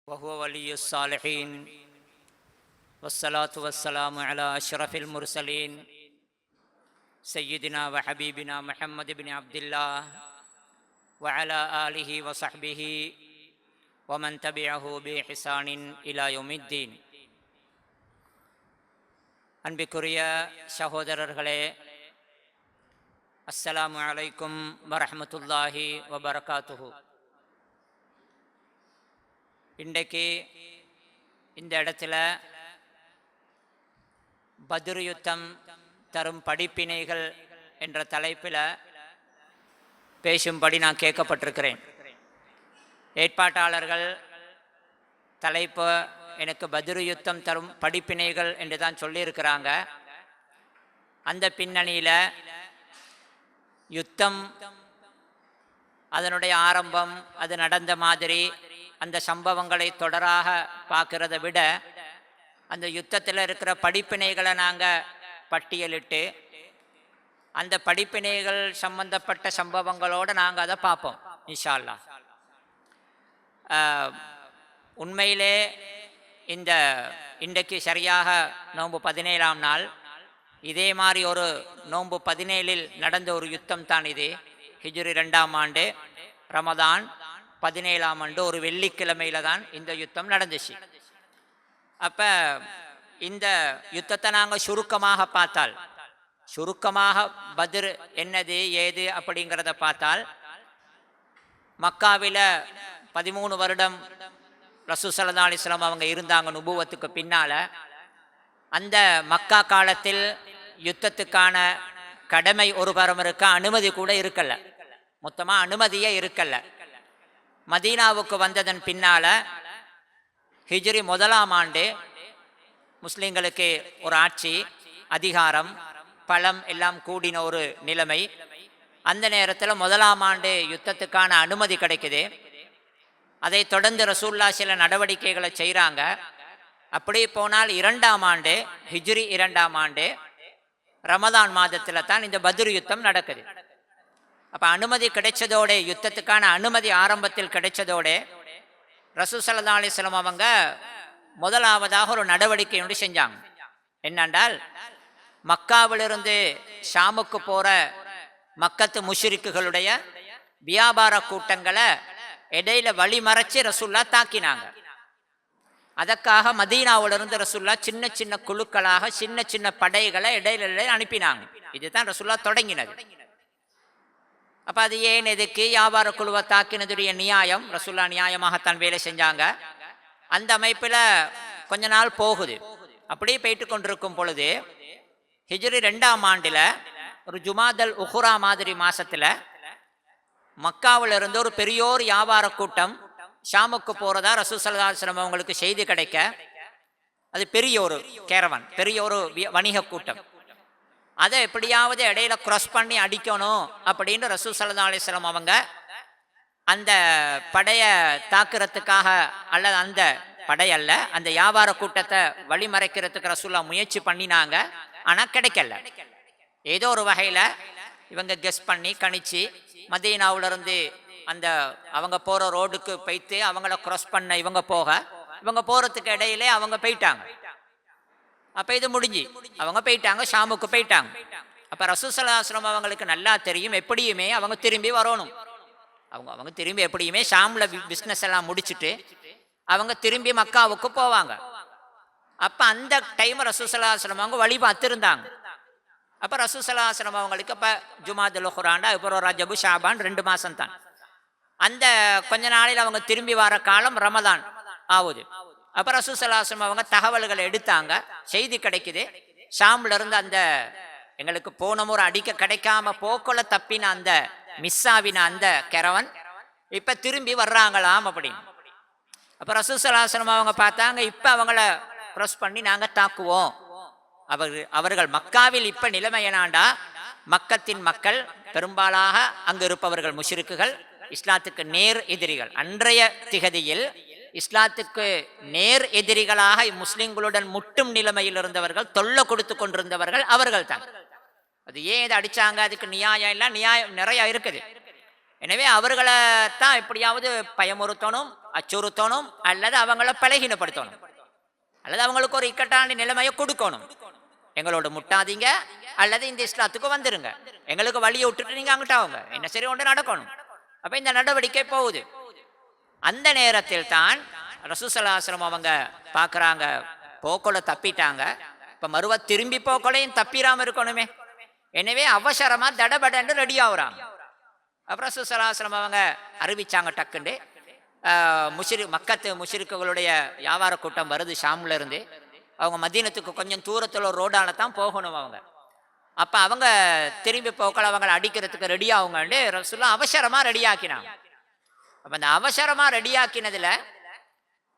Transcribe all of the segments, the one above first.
وهو ولي الصالحين والصلاة والسلام على أشرف المرسلين سيدنا وحبيبنا محمد بن عبد الله وعلى آله وصحبه ومن تبعه بإحسان إلى يوم الدين. அன்பிற்குரிய சகோதரர்களே, அஸ்ஸலாமு அலைக்கும் வரஹ்மத்துல்லாஹி வபரகாத்துஹு. இன்றைக்கு இந்த இடத்துல பத்ர் யுத்தம் தரும் படிப்பினைகள் என்ற தலைப்பில் பேசும்படி நான் கேட்கப்பட்டிருக்கிறேன். ஏற்பாட்டாளர்கள் தலைப்பு எனக்கு பத்ர் யுத்தம் தரும் படிப்பினைகள் என்று தான் சொல்லியிருக்கிறாங்க. அந்த பின்னணியில் யுத்தம், அதனுடைய ஆரம்பம், அது நடந்த மாதிரி அந்த சம்பவங்களை தொடராக பார்க்கறத விட அந்த யுத்தத்தில் இருக்கிற படிப்பினைகளை நாங்கள் பட்டியலிட்டு அந்த படிப்பினைகள் சம்பந்தப்பட்ட சம்பவங்களோடு நாங்கள் அதை பார்ப்போம் இன்ஷா அல்லாஹ். உண்மையிலே இன்றைக்கு சரியாக நோன்பு 17ஆம் நாள். இதே மாதிரி ஒரு நோன்பு 17இல் நடந்த ஒரு யுத்தம் தான் இது. ஹிஜ்ரி 2ஆம் ஆண்டு ரமதான் 17ஆம் ஆண்டு ஒரு வெள்ளிக்கிழமையில தான் இந்த யுத்தம் நடந்துச்சு. அப்போ இந்த யுத்தத்தை நாங்கள் சுருக்கமாக பார்த்தால், சுருக்கமாக பத்ர் என்னது ஏது அப்படிங்கிறத பார்த்தால், மக்காவில் 13 வருடம் ரசூல் ஸல்லல்லாஹு அலைஹி வஸல்லம் அவங்க இருந்தாங்க நுபுவத்துக்கு பின்னால். அந்த மக்கா காலத்தில் யுத்தத்துக்கான கடமை ஒரு புறம் இருக்க, அனுமதி கூட இருக்கல, மொத்தமாக அனுமதியே இருக்கல. மதீனாவுக்கு வந்ததன் பின்னால் ஹிஜ்ரி 1ஆம் ஆண்டு முஸ்லீம்களுக்கு ஒரு ஆட்சி, அதிகாரம், பலம் எல்லாம் கூடின ஒரு நிலைமை. அந்த நேரத்தில் 1ஆம் ஆண்டு யுத்தத்துக்கான அனுமதி கிடைக்குது. அதை தொடர்ந்து ரசூலுல்லாஹ் சில நடவடிக்கைகளை செய்கிறாங்க. அப்படி போனால் 2ஆம் ஆண்டு ஹிஜ்ரி 2ஆம் ஆண்டு ரமதான் மாதத்தில் தான் இந்த பத்ர் யுத்தம் நடக்குது. அப்போ அனுமதி கிடைச்சதோட, யுத்தத்துக்கான அனுமதி ஆரம்பத்தில் கிடைச்சதோட ரசூல் ஸல்லல்லாஹு அலைஹி வஸல்லம் அவங்க முதலாவதாக ஒரு நடவடிக்கை ஒன்று செஞ்சாங்க. என்னென்றால், மக்காவிலிருந்து ஷாமுக்கு போகிற மக்கத்து முஷ்ரிக்குகளுடைய வியாபார கூட்டங்களை இடையில வழிமறைச்சு ரசூல்லா தாக்கினாங்க. அதற்காக மதீனாவிலிருந்து ரசூல்லா சின்ன சின்ன குழுக்களாக சின்ன சின்ன படைகளை இடையில அனுப்பினாங்க. இதுதான் ரசூல்லா தொடங்கினது. அப்போ அது ஏன், எதுக்கு, வியாபார குழுவை தாக்கினதுடைய நியாயம், ரசூல்லா நியாயமாகத்தான் வேலை செஞ்சாங்க. அந்த அமைப்பில் கொஞ்ச நாள் போகுது. அப்படியே போயிட்டு கொண்டிருக்கும் பொழுது ஹிஜ்ரி 2ஆம் ஆண்டில் ஒரு ஜுமாதல் உஹுரா மாதிரி மாசத்துல மக்காவில் இருந்து ஒரு பெரியோர் வியாபார கூட்டம் ஷாமுக்கு போறதா ரசூல் ஸல்லல்லாஹு அலைஹி வஸல்லம் அவங்களுக்கு செய்தி கிடைக்க, அது பெரிய ஒரு கேரவன், பெரிய ஒரு வணிக கூட்டம். அதை எப்படியாவது இடையில கிராஸ் பண்ணி அடிக்கணும் அப்படின்னு ரசூல் ஸல்லல்லாஹு அலைஹி வஸல்லம் அவங்க அந்த படையை தாக்குறதுக்காக, அல்லது அந்த படையல்ல, அந்த வியாபார கூட்டத்தை வழிமறைக்கிறதுக்கு ரசூல்லா முயற்சி பண்ணினாங்க. ஆனால் கிடைக்கல. ஏதோ ஒரு வகையில் இவங்க கெஸ் பண்ணி கணிச்சு மதீனாவிலிருந்து அந்த அவங்க போகிற ரோடுக்கு போய்த்து அவங்கள கிராஸ் பண்ண இவங்க போகிறதுக்கு இடையிலே அவங்க போயிட்டாங்க. அப்போ இது முடிஞ்சு அவங்க போயிட்டாங்க, ஷாமுக்கு போயிட்டாங்க. அப்போ ரசூல் ஸல்லல்லாஹு அலைஹி வஸல்லம் அவங்களுக்கு நல்லா தெரியும், எப்படியுமே அவங்க திரும்பி வரணும். அவங்க திரும்பி எப்படியுமே ஷாமில் பிஸ்னஸ் எல்லாம் முடிச்சுட்டு அவங்க திரும்பி மக்காவுக்கு போவாங்க. அப்போ அந்த டைம் ரசூல் ஸல்லல்லாஹு அலைஹி வஸல்லம் அவங்க வழி பார்த்துருந்தாங்க. அப்போ ரசூல் ஸல்லல்லாஹு அலைஹி வஸல்லம் அவங்களுக்கு இப்போ ஜுமாதுல் உஹுராண்டா, அப்புறம் ரஜபு ஷாபான் 2 மாதம் தான். அந்த கொஞ்ச நாளில் அவங்க திரும்பி வர காலம் ரமதான் ஆகுது. அப்போ ரசூல் ஸல்லல்லாஹு அலைஹி வஸல்லம் அவங்க தகவல்களை எடுத்தாங்க. செய்தி கிடைக்குது, ஷாம்ல இருந்து அந்த எங்களுக்கு போன முறை அடிக்க கிடைக்காம போக்குல தப்பின அந்த மிஸ்ஸாவின அந்த கெரவன் இப்போ திரும்பி வர்றாங்களாம் அப்படின்னு. அப்போ ரசூல் ஸல்லல்லாஹு அலைஹி வஸல்லம் அவங்க பார்த்தாங்க, இப்போ அவங்கள ப்ரெஸ் பண்ணி நாங்கள் தாக்குவோம். அவர்கள் மக்காவில் இப்போ நிலைமை என்னாண்டா, மக்கத்தின் மக்கள் பெரும்பாலாக அங்கு இருப்பவர்கள் முஷ்ரிக்குகள், இஸ்லாத்துக்கு நேர் எதிரிகள். அன்றைய திகதியில் இஸ்லாத்துக்கு நேர் எதிரிகளாக முஸ்லிம்களுடன் முட்டும் நிலைமையில் இருந்தவர்கள், தொல்லை கொடுத்து கொண்டிருந்தவர்கள் அவர்கள் தான். அது ஏன் இதை அடிச்சாங்க, அதுக்கு நியாயம் இல்லை, நியாயம் நிறைய இருக்குது. எனவே அவர்களை தான் எப்படியாவது பயமுறுத்தணும், அச்சுறுத்தணும், அல்லது அவங்கள பலகீனப்படுத்தணும், அல்லது அவங்களுக்கு ஒரு இக்கட்டான நிலைமையை கொடுக்கணும். எங்களோட முட்டாதீங்க, அல்லது இந்த இஸ்லாத்துக்கு வந்துருங்க, எங்களுக்கு வழியை விட்டுட்டு நீங்க அங்கிட்ட அவங்க என்ன சரி ஒன்று நடக்கணும். அப்ப இந்த நடவடிக்கை போகுது. அந்த நேரத்தில் தான் ரசூலுல்லாஹி ஸல்லல்லாஹு அலைஹி வஸல்லம் அவங்க பார்க்குறாங்க, போக்கொலை தப்பிட்டாங்க. இப்போ மறுவ திரும்பி போக்கொலையும் தப்பிராம இருக்கணுமே. எனவே அவசரமா தடபடன்னு ரெடி ஆகுறாங்க. அப்புறம் ரசூலுல்லாஹி ஸல்லல்லாஹு அலைஹி வஸல்லம் அவங்க அறிவிச்சாங்க டக்குண்டு, மக்கத்து முஷ்ரிக்குகளுடைய வியாபார கூட்டம் வருது ஷாம்ல இருந்து. அவங்க மதீனத்துக்கு கொஞ்சம் தூரத்தில் ஒரு ரோடால தான் போகணும் அவங்க. அப்போ அவங்க திரும்பி போக்கள் அவங்களை அடிக்கிறதுக்கு ரெடி ஆகுங்கன்னு ரசூலுல்லாஹ் அவசரமாக ரெடி ஆக்கினாங்க. அப்போ அந்த அவசரமாக ரெடி ஆக்கினதுல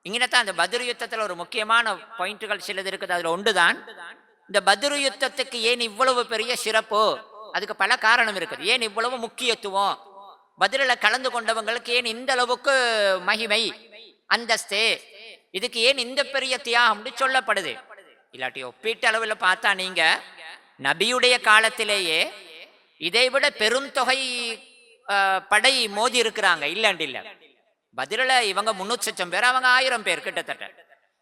இங்கே தான் அந்த பத்ர் யுத்தத்தில் ஒரு முக்கியமான பாயிண்ட்டுகள் சிலது இருக்குது. அதில் ஒன்று தான் இந்த பத்ர் யுத்தத்துக்கு ஏன் இவ்வளவு பெரிய சிறப்பு, அதுக்கு பல காரணம் இருக்குது. ஏன் இவ்வளவு முக்கியத்துவம், பத்ரில் கலந்து கொண்டவங்களுக்கு ஏன் இந்த அளவுக்கு மகிமை அந்தஸ்து, இதுக்கு ஏன் இந்த பெரிய தியாகம்னு சொல்லப்படுது. இல்லாட்டி ஒப்பீட்டு அளவில் பார்த்தா நீங்க நபியுடைய காலத்திலேயே இதைவிட பெரும் தொகை படை மோதி இருக்கிறாங்க, இல்லைன்னு இல்லை. பதில இவங்க 300,000 பேர், அவங்க 1000 பேர் கிட்டத்தட்ட.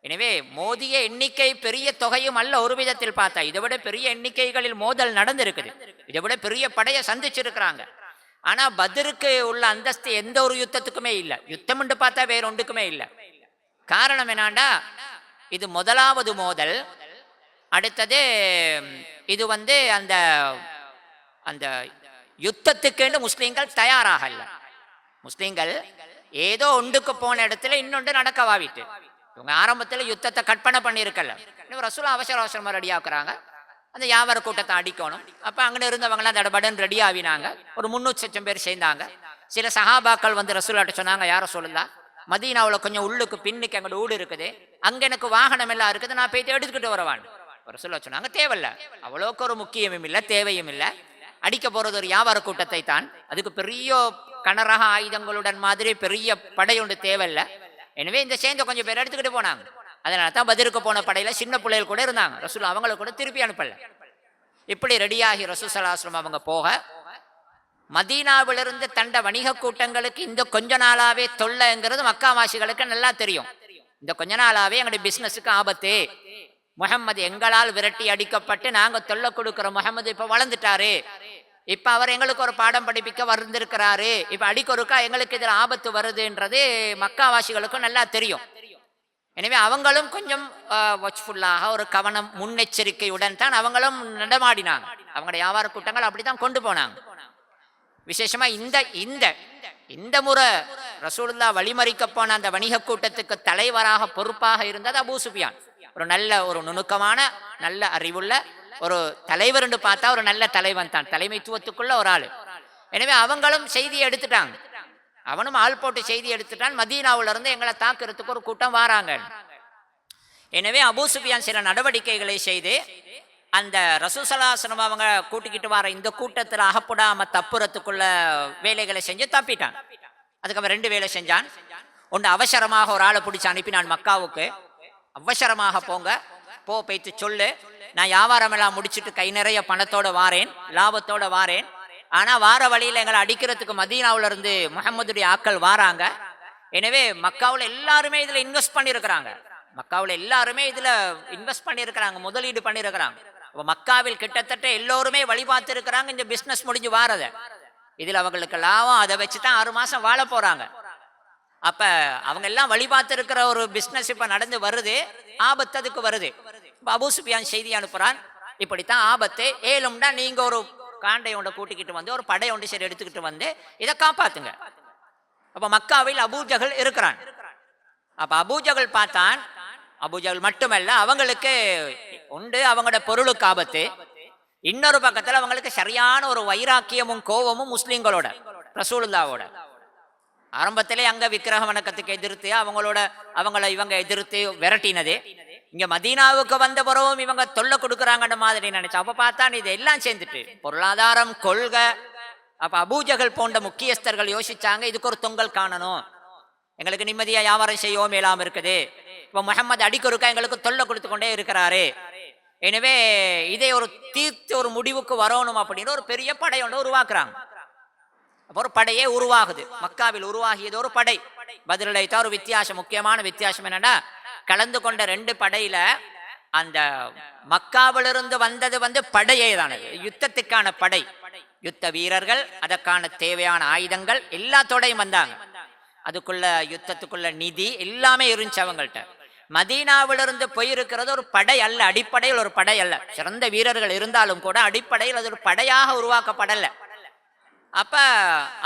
எனவே மோதிய எண்ணிக்கை பெரிய தொகையும் அல்ல. ஒரு விதத்தில் பார்த்தா இதை விட பெரிய எண்ணிக்கைகளில் மோதல் நடந்திருக்குது, இதை விட பெரிய படையை சந்திச்சிருக்கிறாங்க. ஆனா பத்ருக்கு உள்ள அந்தஸ்து எந்த ஒரு யுத்தத்துக்குமே இல்லை. யுத்தம் என்று பார்த்தா வேற ஒன்றுக்குமே இல்லை. காரணம் என்னாண்டா, இது முதலாவது மோதல். அடுத்தது இது அந்த அந்த யுத்தத்துக்கு முஸ்லீம்கள் தயாராகல. முஸ்லீம்கள் ஏதோ ஒன்றுக்கு போன இடத்துல இன்னொன்று நடக்கவாவிட்டு இவங்க ஆரம்பத்தில் யுத்தத்தை கற்பனை பண்ணியிருக்கல. ரசூலுல்லாஹ் அவசரமா ரெடி ஆக்குறாங்க, அந்த வியாபார கூட்டத்தை அடிக்கணும். அப்போ அங்கே இருந்தவங்களாம் தடபடன் ரெடி ஆகினாங்க. ஒரு 300,000 பேர் சேர்ந்தாங்க. சில சஹாபாக்கள் ரசூலுல்லாஹ்ட்ட சொன்னாங்க, யார சொல்லலாம், மதீனாவில் கொஞ்சம் உள்ளுக்கு பின்னுக்கு எங்களோட ஊடு இருக்குது, அங்கே எனக்கு வாகனம் எல்லாம் இருக்குது, நான் போயிட்டு எடுத்துக்கிட்டு வரவான். ரசூலுல்லாஹ் சொன்னாங்க, தேவையில்ல, அவ்வளோக்கு ஒரு முக்கியமும் இல்லை, தேவையும் இல்லை. அடிக்க போறது ஒரு வியாபார கூட்டத்தை தான், அதுக்கு பெரிய கனரக ஆயுதங்களுடன் மாதிரி பெரிய படை ஒன்று தேவையில்லை. எனவே இந்த சேர்ந்த கொஞ்சம் பேர் எடுத்துக்கிட்டு போனாங்க. அதனால தான் பத்ருக்கு போன படையில சின்ன பிள்ளைகள் கூட இருந்தாங்க. ரசூலுல்லாஹ் அவங்களை கூட திருப்பி அனுப்பல. இப்படி ரெடியாகி ரசூலுல்லாஹி ஸல்லல்லாஹு அலைஹி வஸல்லம் அவங்க போக, மதீனாவிலிருந்து தண்ட வணிக கூட்டங்களுக்கு இந்த கொஞ்ச நாளாவே தொல்லைங்கிறது மக்காவாசிகளுக்கு நல்லா தெரியும். இந்த கொஞ்ச நாளாவே எங்களுடைய பிசினஸுக்கு ஆபத்து, முஹம்மது எங்களால் விரட்டி அடிக்கப்பட்டு நாங்க தொல்லை கொடுக்கிற முஹம்மது இப்ப வளர்ந்துட்டாரு, இப்ப அவர் எங்களுக்கு ஒரு பாடம் படிப்பிக்க வந்திருக்கிறாரு, இப்ப அடிக்கொருக்கா எங்களுக்கு இதில் ஆபத்து வருதுன்றது மக்காவாசிகளுக்கும் நல்லா தெரியும். எனவே அவங்களும் கொஞ்சம் வாட்ச்ஃபுல்லாக, ஒரு கவனம் முன்னெச்சரிக்கையுடன் தான் அவங்களும் நடமாடினாங்க. அவங்களுடைய வியாபார கூட்டங்கள் அப்படித்தான் கொண்டு போனாங்க. விசேஷமா இந்த இந்த இந்த முறை ரசூலுல்லாஹ் வழிமறிக்க போன அந்த வணிக கூட்டத்துக்கு தலைவராக பொறுப்பாக இருந்தது அபூ சுஃபியான். ஒரு நல்ல, ஒரு நுணுக்கமான, நல்ல அறிவுள்ள ஒரு தலைவர் என்று பார்த்தா ஒரு நல்ல தலைவன் தான், தலைமைத்துவத்துக்குள்ள ஒரு ஆளு. எனவே அவங்களும் செய்தியை எடுத்துட்டாங்க, அவனும் ஆள் போட்டு செய்தி எடுத்துட்டான், மதீனாவுல இருந்து எங்களை தாக்குறதுக்கு ஒரு கூட்டம் வாராங்க. எனவே அபூ சுஃபியான் சில நடவடிக்கைகளை செய்து அந்த ரசூலுல்லாஹி ஸல்லல்லாஹு அலைஹி வஸல்லம் அவங்க கூட்டிக்கிட்டு வர இந்த கூட்டத்தில் அகப்படாம தப்புறத்துக்குள்ள வேலைகளை செஞ்சு தப்பிட்டான். அதுக்கு அவன் 2 வேலை செஞ்சான். ஒன்று, அவசரமாக ஒரு ஆளை பிடிச்சி அனுப்பினான் மக்காவுக்கு, அவசரமாக போங்க, போய்த்து சொல்லு, நான் வியாபாரம் எல்லாம் முடிச்சுட்டு கை நிறைய பணத்தோட வாரேன், லாபத்தோட வாரேன், ஆனா வார வழியில எங்களை அடிக்கிறதுக்கு மதீனாவுல இருந்து முஹம்மதுடைய ஆட்கள் வாராங்க. எனவே மக்காவுல எல்லாருமே இதுல இன்வெஸ்ட் பண்ணிருக்கிறாங்க, மக்காவுல எல்லாருமே இதுல இன்வெஸ்ட் பண்ணிருக்கிறாங்க, முதலீடு பண்ணிருக்கிறாங்க. மக்காவில் கிட்டத்தட்ட எல்லோருமே வழிபார்த்து இருக்கிறாங்க இந்த பிசினஸ் முடிஞ்சு வாரத. இதுல அவங்களுக்கு லாபம், அதை வச்சுதான் 6 மாசம் வாழ போறாங்க. அப்ப அவங்க எல்லாம் வழிபார்த்து இருக்கிற ஒரு பிசினஸ் இப்ப நடந்து வருது, ஆபத்து அதுக்கு வருது. அபூ சுஃபியான் செய்தி அனுப்புறான், இப்படித்தான் ஆபத்து, ஏழும்டா நீங்க ஒரு காண்டையோட கூட்டிக்கிட்டு வந்து ஒரு படையோண்டு சரி எடுத்துக்கிட்டு வந்து இதை காப்பாத்துங்க. அப்ப மக்காவில் அபூஜகல் இருக்கிறான். அப்ப அபூஜகல் பார்த்தான், அபூஜகல் மட்டுமல்ல, அவங்களுக்கு உண்டு அவங்களோட பொருளுக்கு ஆபத்து, இன்னொரு பக்கத்துல அவங்களுக்கு சரியான ஒரு வைராக்கியமும் கோபமும் முஸ்லீம்களோட, ரசூலுல்லாவோட. ஆரம்பத்திலே அங்க விக்கிரக வணக்கத்துக்கு எதிர்த்து அவங்கள இவங்க எதிர்த்து விரட்டினது, இங்க மதீனாவுக்கு வந்த பிறகும் இவங்க தொல்லை கொடுக்குறாங்கன்ற மாதிரி நினைச்சா. அப்ப பார்த்தான் இது எல்லாம் சேர்ந்துட்டு பொருளாதாரம், கொள்கை. அப்ப அபூஜகல் போன்ற முக்கியஸ்தர்கள் யோசிச்சாங்க, இதுக்கு ஒரு தொங்கல் காணணும், எங்களுக்கு நிம்மதியா வியாபாரம் செய்யவும் மேலாம இருக்குது, இப்ப முஹம்மது அடிக்கொருக்கா எங்களுக்கு தொல்லை கொடுத்து கொண்டே இருக்கிறாரு, எனவே இதை ஒரு தீர்த்து ஒரு முடிவுக்கு வரணும் அப்படின்னு ஒரு பெரிய படையோட உருவாக்குறாங்க. ஒரு படையே உருவாகுது. மக்காவில் உருவாகியது ஒரு படை. பதிலை தான் ஒரு வித்தியாசம், முக்கியமான வித்தியாசம் என்னன்னா, கலந்து கொண்ட 2 படையில அந்த மக்காவிலிருந்து வந்தது படையே தான், யுத்தத்துக்கான படை, யுத்த வீரர்கள், அதற்கான தேவையான ஆயுதங்கள் எல்லாத்தோடையும் வந்தாங்க. அதுக்குள்ள யுத்தத்துக்குள்ள நிதி எல்லாமே இருந்துச்சு அவங்கள்ட்ட. மதீனாவிலிருந்து போயிருக்கிறது ஒரு படை அல்ல, அடிப்படையில் ஒரு படை அல்ல. சிறந்த வீரர்கள் இருந்தாலும் கூட அடிப்படையில் அது ஒரு படையாக உருவாக்கப்படல. அப்ப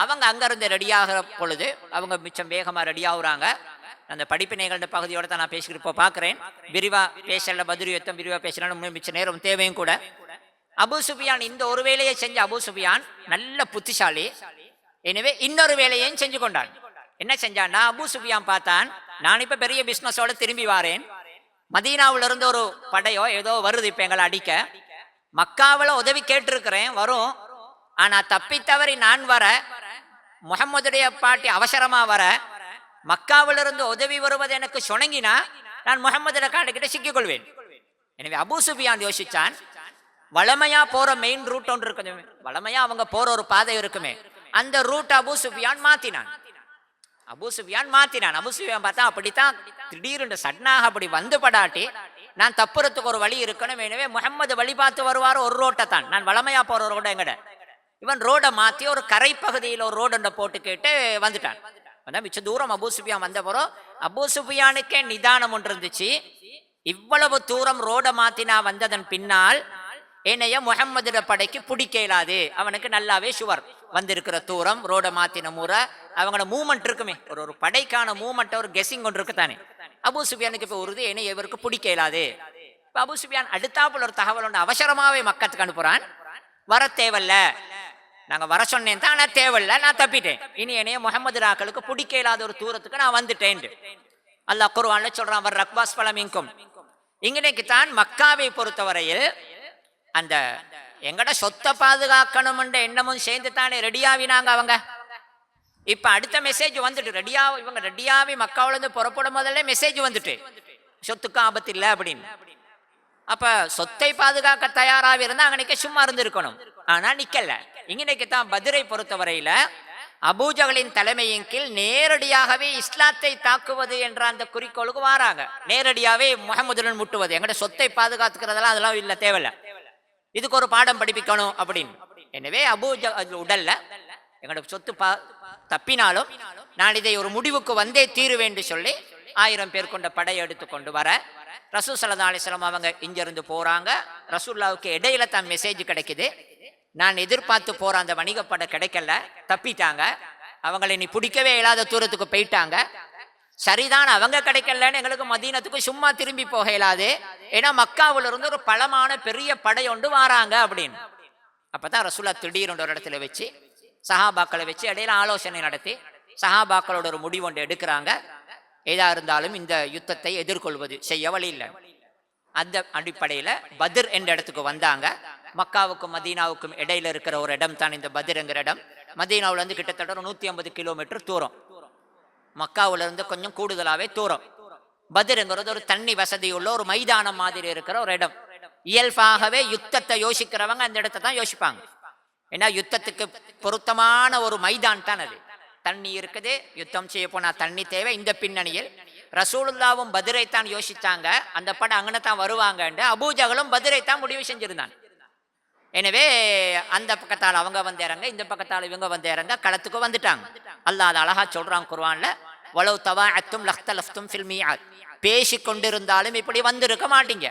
அவங்க அங்கிருந்து ரெடியாகிற பொழுது அவங்க மிச்சம் வேகமா ரெடி ஆகுறாங்க. அந்த படிப்பினைகள பகுதியோட தான் நான் பேசிக்கிட்டு இப்போ பார்க்குறேன். விரிவா பேசல, பதில் யுத்தம் விரிவா பேசலாம், மிச்ச நேரம் தேவையும் கூட. அபூ சுஃபியான் இந்த ஒரு வேலையை செஞ்ச அபூ சுஃபியான் நல்ல புத்திசாலி. எனவே இன்னொரு வேலையையும் செஞ்சு கொண்டான். என்ன செஞ்சான்னா, அபூ சுஃபியான் பார்த்தான், நான் இப்ப பெரிய பிசினஸோட திரும்பி வாரேன், மதீனாவில இருந்து ஒரு படையோ ஏதோ வருது இப்ப எங்களை அடிக்க, மக்காவில உதவி கேட்டிருக்கிறேன் வரும், ஆனா தப்பி தவறி நான் வர, முகம்மதுடைய பாட்டி அவசரமா வர, மக்காவிலிருந்து உதவி வருவது எனக்கு சொணங்கினா நான் முகமது கிட்ட சிக்கிக் கொள்வேன். எனவே அபூ சுஃபியான் யோசிச்சான், வளமையா போற மெயின் ரூட் ஒன்று இருக்குது, வளமையா அவங்க போற ஒரு பாதை இருக்குமே, அந்த ரூட் அபூ சுஃபியான் மாத்தினான். அபூ சுஃபியான் பார்த்தா அப்படித்தான் திடீர்னு சடனாக அப்படி வந்து படாட்டி நான் தப்புறதுக்கு ஒரு வழி இருக்கணும், எனவே முகம்மது வழி பார்த்து வருவார் ஒரு ரோட்டை தான், நான் வளமையா போற ரோட எங்கட, இவன் ரோட மாத்தி ஒரு கரை பகுதியில் ஒரு ரோடு போட்டு கேட்டு வந்துட்டான். மிச்ச தூரம் அபூ சுஃபியான் வந்த போறோம், அபூ சுஃபியானுக்கே நிதானம் ஒன்று இருந்துச்சு, இவ்வளவு தூரம் ரோட மாத்தினா வந்ததன் பின்னால் என்னைய முகம்மது படைக்கு பிடிக்க இயலாது, அவனுக்கு நல்லாவே சுவர் வந்திருக்கிற தூரம், ரோட மாத்தின முறை, அவங்களோட மூமெண்ட் இருக்குமே, ஒரு படைக்கான மூமெண்ட் ஒரு கெஸிங் ஒன்று இருக்குத்தானே. அபூ சுஃபியானுக்கு இப்ப உறுதி என்னை இவருக்கு பிடிக்க இயலாது. இப்ப அபூ சுஃபியான் அடுத்தாப்புல ஒரு தகவல் ஒன்று அவசரமாவே மக்கத்துக்கு அனுப்புறான், வர தேவையில்ல, நாங்க வர சொன்னேன் தான், ஆனா தேவையில்ல, நான் தப்பிட்டேன், இனி என்னைய முகமது ராக்களுக்கு பிடிக்க இல்லாத ஒரு தூரத்துக்கு நான் வந்துட்டேன். அல்லாஹ் குர்ஆன்ல சொல்றான், வர் ரக்பாஸ் பலமின்கும். இங்கனைக்கு தான் மக்காவை பொறுத்தவரையில் அந்த எங்கட சொத்தை பாதுகாக்கணும் என்ற எண்ணமும் சேர்ந்து தானே ரெடியாவினாங்க அவங்க. இப்ப அடுத்த மெசேஜ் வந்துட்டு, இவங்க ரெடியாவி மக்காவில இருந்து புறப்படும் முதல்ல மெசேஜ் வந்துட்டு, சொத்துக்கு ஆபத்து இல்லை அப்படின்னு. அப்ப சொத்தை பாதுகாக்க தயாராக இருந்தா அங்கனைக்கு சும்மா இருந்து இருக்கணும், ஆனா நிக்கல. இங்கனைக்கு தான் பத்ரை பொறுத்தவரையில அபூஜகளின் தலைமையின் கீழ் நேரடியாகவே இஸ்லாத்தை தாக்குவது என்ற அந்த குறிக்கோளுக்கு வாராங்க. நேரடியாவே முஹம்மதுடன் முட்டுவது, எங்கட சொத்தை பாதுகாத்துக்கிறதெல்லாம் அதெல்லாம் இல்ல, தேவையில்ல, இதுக்கு ஒரு பாடம் படிப்பிக்கணும் அப்படின்னு. எனவே அபூஜஹல் உடல்ல எங்கட சொத்து தப்பினாலும் நான் இதை ஒரு முடிவுக்கு வந்தே தீருவேன் என்று சொல்லி 1000 பேர் கொண்ட படையை எடுத்து கொண்டு வர ரசூல் ஸல்லல்லாஹு அலைஹி வஸல்லம் அவங்க இங்கிருந்து போறாங்க. ரசூலுல்லாஹ்வுக்கு இடையில தான் மெசேஜ் கிடைக்குது, நான் எதிர்பார்த்து போற அந்த வணிகப்படை கிடைக்கல, தப்பிட்டாங்க, அவங்களை நீ பிடிக்கவே இயலாத தூரத்துக்கு போயிட்டாங்க. சரிதான், அவங்க கிடைக்கலன்னு எங்களுக்கு மதீனத்துக்கு சும்மா திரும்பி போக இயலாது, ஏன்னா மக்காவில இருந்து ஒரு பலமான பெரிய படை ஒன்று வாராங்க அப்படின்னு. அப்பதான் ரசூலுல்லாஹ் திடீர்னு ஒரு இடத்துல வச்சு சஹாபாக்களை வச்சு இடையில ஆலோசனை நடத்தி சஹாபாக்களோட ஒரு முடிவு ஒன்று எடுக்கிறாங்க. ஏதா இருந்தாலும் இந்த யுத்தத்தை எதிர்கொள்வது செய்ய வழி இல்லை. அந்த அடிப்படையில பத்ர் என்ற இடத்துக்கு வந்தாங்க. மக்காவுக்கும் மதீனாவுக்கும் இடையில இருக்கிற ஒரு இடம் தான் இந்த பத்ர்ங்கிற இடம். மதீனாவுல இருந்து கிட்டத்தட்ட 150 கிலோமீட்டர் தூரம், மக்காவுல இருந்து கொஞ்சம் கூடுதலாவே தூரம். பத்ர்ங்கிறது ஒரு தண்ணி வசதி உள்ள ஒரு மைதானம் மாதிரி இருக்கிற ஒரு இடம். இயல்பாகவே யுத்தத்தை யோசிக்கிறவங்க அந்த இடத்தை தான் யோசிப்பாங்க, ஏன்னா யுத்தத்துக்கு பொருத்தமான ஒரு மைதான் தான் அது. தண்ணி இருக்குது, யுத்தம் செய்ய போனா தண்ணி தேவை. இந்த பின்னணியில் ரசூலுல்லாவும் பத்ரை தான் யோசிச்சாங்க, அந்த படம் அங்கன தான் வருவாங்க. அபூஜகளும் பத்ரை தான் முடிவு செஞ்சிருந்தாங்க. எனவே அந்த பக்கத்தால் அவங்க வந்து இறங்க, இந்த பக்கத்தால் இவங்க வந்து இறங்க, களத்துக்கு வந்துட்டாங்க. அல்லாஹ் அது அழகா சொல்றான் குர்ஆன்ல, வலவ் தவாஅத்தும் லக்தலஃப்தும் ஃபில் மீஆத். பேசி கொண்டிருந்தாலும் இப்படி வந்திருக்க மாட்டீங்க,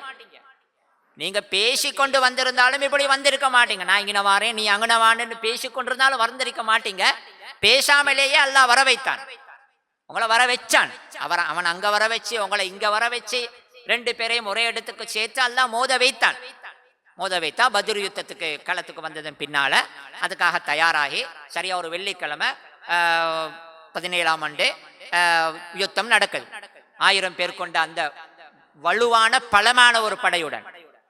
நீங்க பேசி கொண்டு வந்திருந்தாலும் இப்படி வந்திருக்க மாட்டீங்க. நான் இங்கன வாரேன், நீ அங்கன வான்னு பேசி கொண்டிருந்தாலும் வந்திருக்க மாட்டீங்க. பேசாமலேயே அல்லாஹ் வர வைத்தான், உங்களை வர வச்சான். அவன் அங்க வர வச்சு உங்களை இங்க வர வச்சு 2 பேரையும் ஒரே இடத்துக்கு சேர்த்து அல்லாஹ் மோத வைத்தான். மோத வைத்தா பத்ர் யுத்தத்துக்கு களத்துக்கு வந்ததன் பின்னால அதுக்காக தயாராகி சரியா ஒரு வெள்ளிக்கிழமை 17ஆம் ஆண்டு யுத்தம் நடக்குது. 1000 பேர் கொண்ட அந்த வலுவான பலமான ஒரு படையுடன்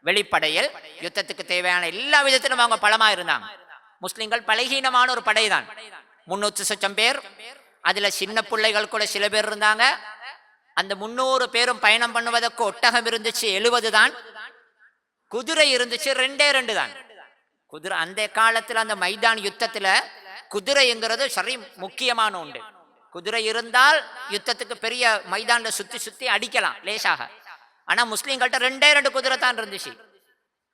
வெளிப்படையில் யுத்தத்துக்கு தேவையான எல்லா விதத்திலும் அவங்க பலமா இருந்தாங்க. முஸ்லிம்கள் பலகீனமான ஒரு படைதான், 300 லட்சம் பேர், அதுல சின்ன பிள்ளைகள் கூட சில பேர் இருந்தாங்க. அந்த 300 பேரும் பயணம் பண்ணுவதற்கு ஒட்டகம் இருந்துச்சு 70 தான், குதிரை இருந்துச்சு 2 தான். குதிரை அந்த காலத்துல அந்த மைதான் யுத்தத்துல குதிரைங்கிறது சரி முக்கியமான உண்டு. குதிரை இருந்தால் யுத்தத்துக்கு பெரிய மைதான சுத்தி சுத்தி அடிக்கலாம் லேசாக. ஆனா முஸ்லீம்கள்ட்ட 2 குதிரை தான் இருந்துச்சு.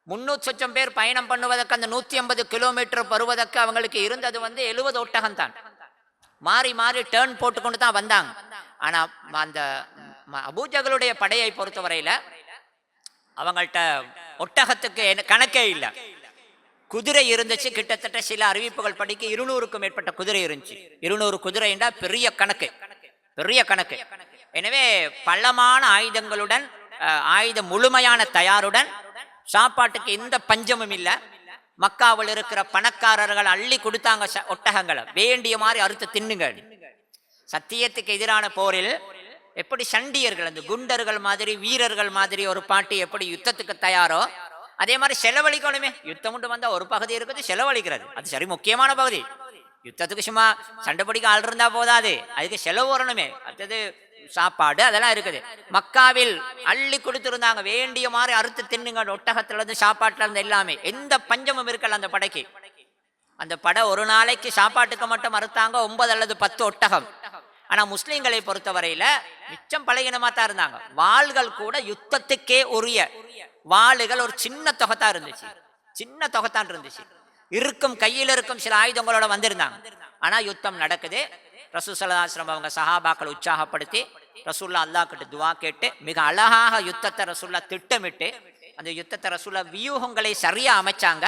300 பேர் பயணம் பண்ணுவதற்கு அந்த 150 கிலோமீட்டர் வருவதற்கு அவங்களுக்கு இருந்தது 70 ஒட்டகம் தான். மாறி மாறி டேர்ன் போட்டுக்கொண்டு தான் வந்தாங்க. ஆனா அந்த அபூஜகளுடைய படையை பொறுத்தவரையில அவங்கள்ட்ட ஒட்டகத்துக்கு கணக்கே இல்லை. குதிரை இருந்துச்சு. கிட்டத்தட்ட சில அறிவிப்புகள் படிக்க 200க்கும் மேற்பட்ட குதிரை இருந்துச்சு. 200 குதிரை என்றால் பெரிய கணக்கு, பெரிய கணக்கு. எனவே பள்ளமான ஆயுதங்களுடன், ஆயுத முழுமையான தயாருடன், சாப்பாட்டுக்கு எந்த பஞ்சமும் இல்லை. மக்காவில் இருக்கிற பணக்காரர்கள் அள்ளி கொடுத்தாங்க ஒட்டகங்களை, வேண்டிய மாதிரி அறுத்து தின்னுங்க. சத்தியத்துக்கு எதிரான போரில் எப்படி சண்டியர்கள், அந்த குண்டர்கள் மாதிரி, வீரர்கள் மாதிரி ஒரு பாட்டி எப்படி யுத்தத்துக்கு தயாரோ அதே மாதிரி செலவழிக்கணுமே. யுத்தம் உண்டு வந்தா ஒரு பகுதி இருக்குது செலவழிக்கிறது, அது சரி முக்கியமான பகுதி. யுத்தத்துக்கு சும்மா சண்டை பிடிக்க ஆள் இருந்தா போதாது, அதுக்கு செலவு வரணுமே. அடுத்தது சாப்பாடு அதெல்லாம் இருக்குது. மக்காவில் அள்ளி கொடுத்திருந்தாங்க, வேண்டிய மாதிரி அறுத்து தின்னுங்க. ஒட்டகத்துல இருந்து சாப்பாட்டுல இருந்து எல்லாமே, எந்த பஞ்சமும் இருக்கல அந்த படைக்கு. அந்த படை ஒரு நாளைக்கு சாப்பாட்டுக்கு மட்டும் அறுத்தாங்க 9 அல்லது 10 ஒட்டகம். ஆனா முஸ்லிம்களை பொறுத்தவரையில மிச்சம் பழகினமா தான் இருந்தாங்க. வாள்கள் கூட யுத்தத்துக்கே உரிய வாளுகள் ஒரு சின்ன தொகைத்தான் இருந்துச்சு, சின்ன தொகைத்தான் இருந்துச்சு. இருக்கும் கையில் இருக்கும் சில ஆயுதங்களோட வந்திருந்தாங்க. ஆனா யுத்தம் நடக்குது. ரசூல் ஸல்லல்லாஹு அலைஹி வஸல்லம் அவங்க சஹாபாக்களை உற்சாகப்படுத்தி ரசூல்லா அல்லாஹ் கிட்ட துவா கேட்டு மிக அழகாக யுத்தத்தை ரசூல்லா திட்டமிட்டு அந்த யுத்தத்தை ரசூல்லா வியூகங்களை சரியா அமைச்சாங்க.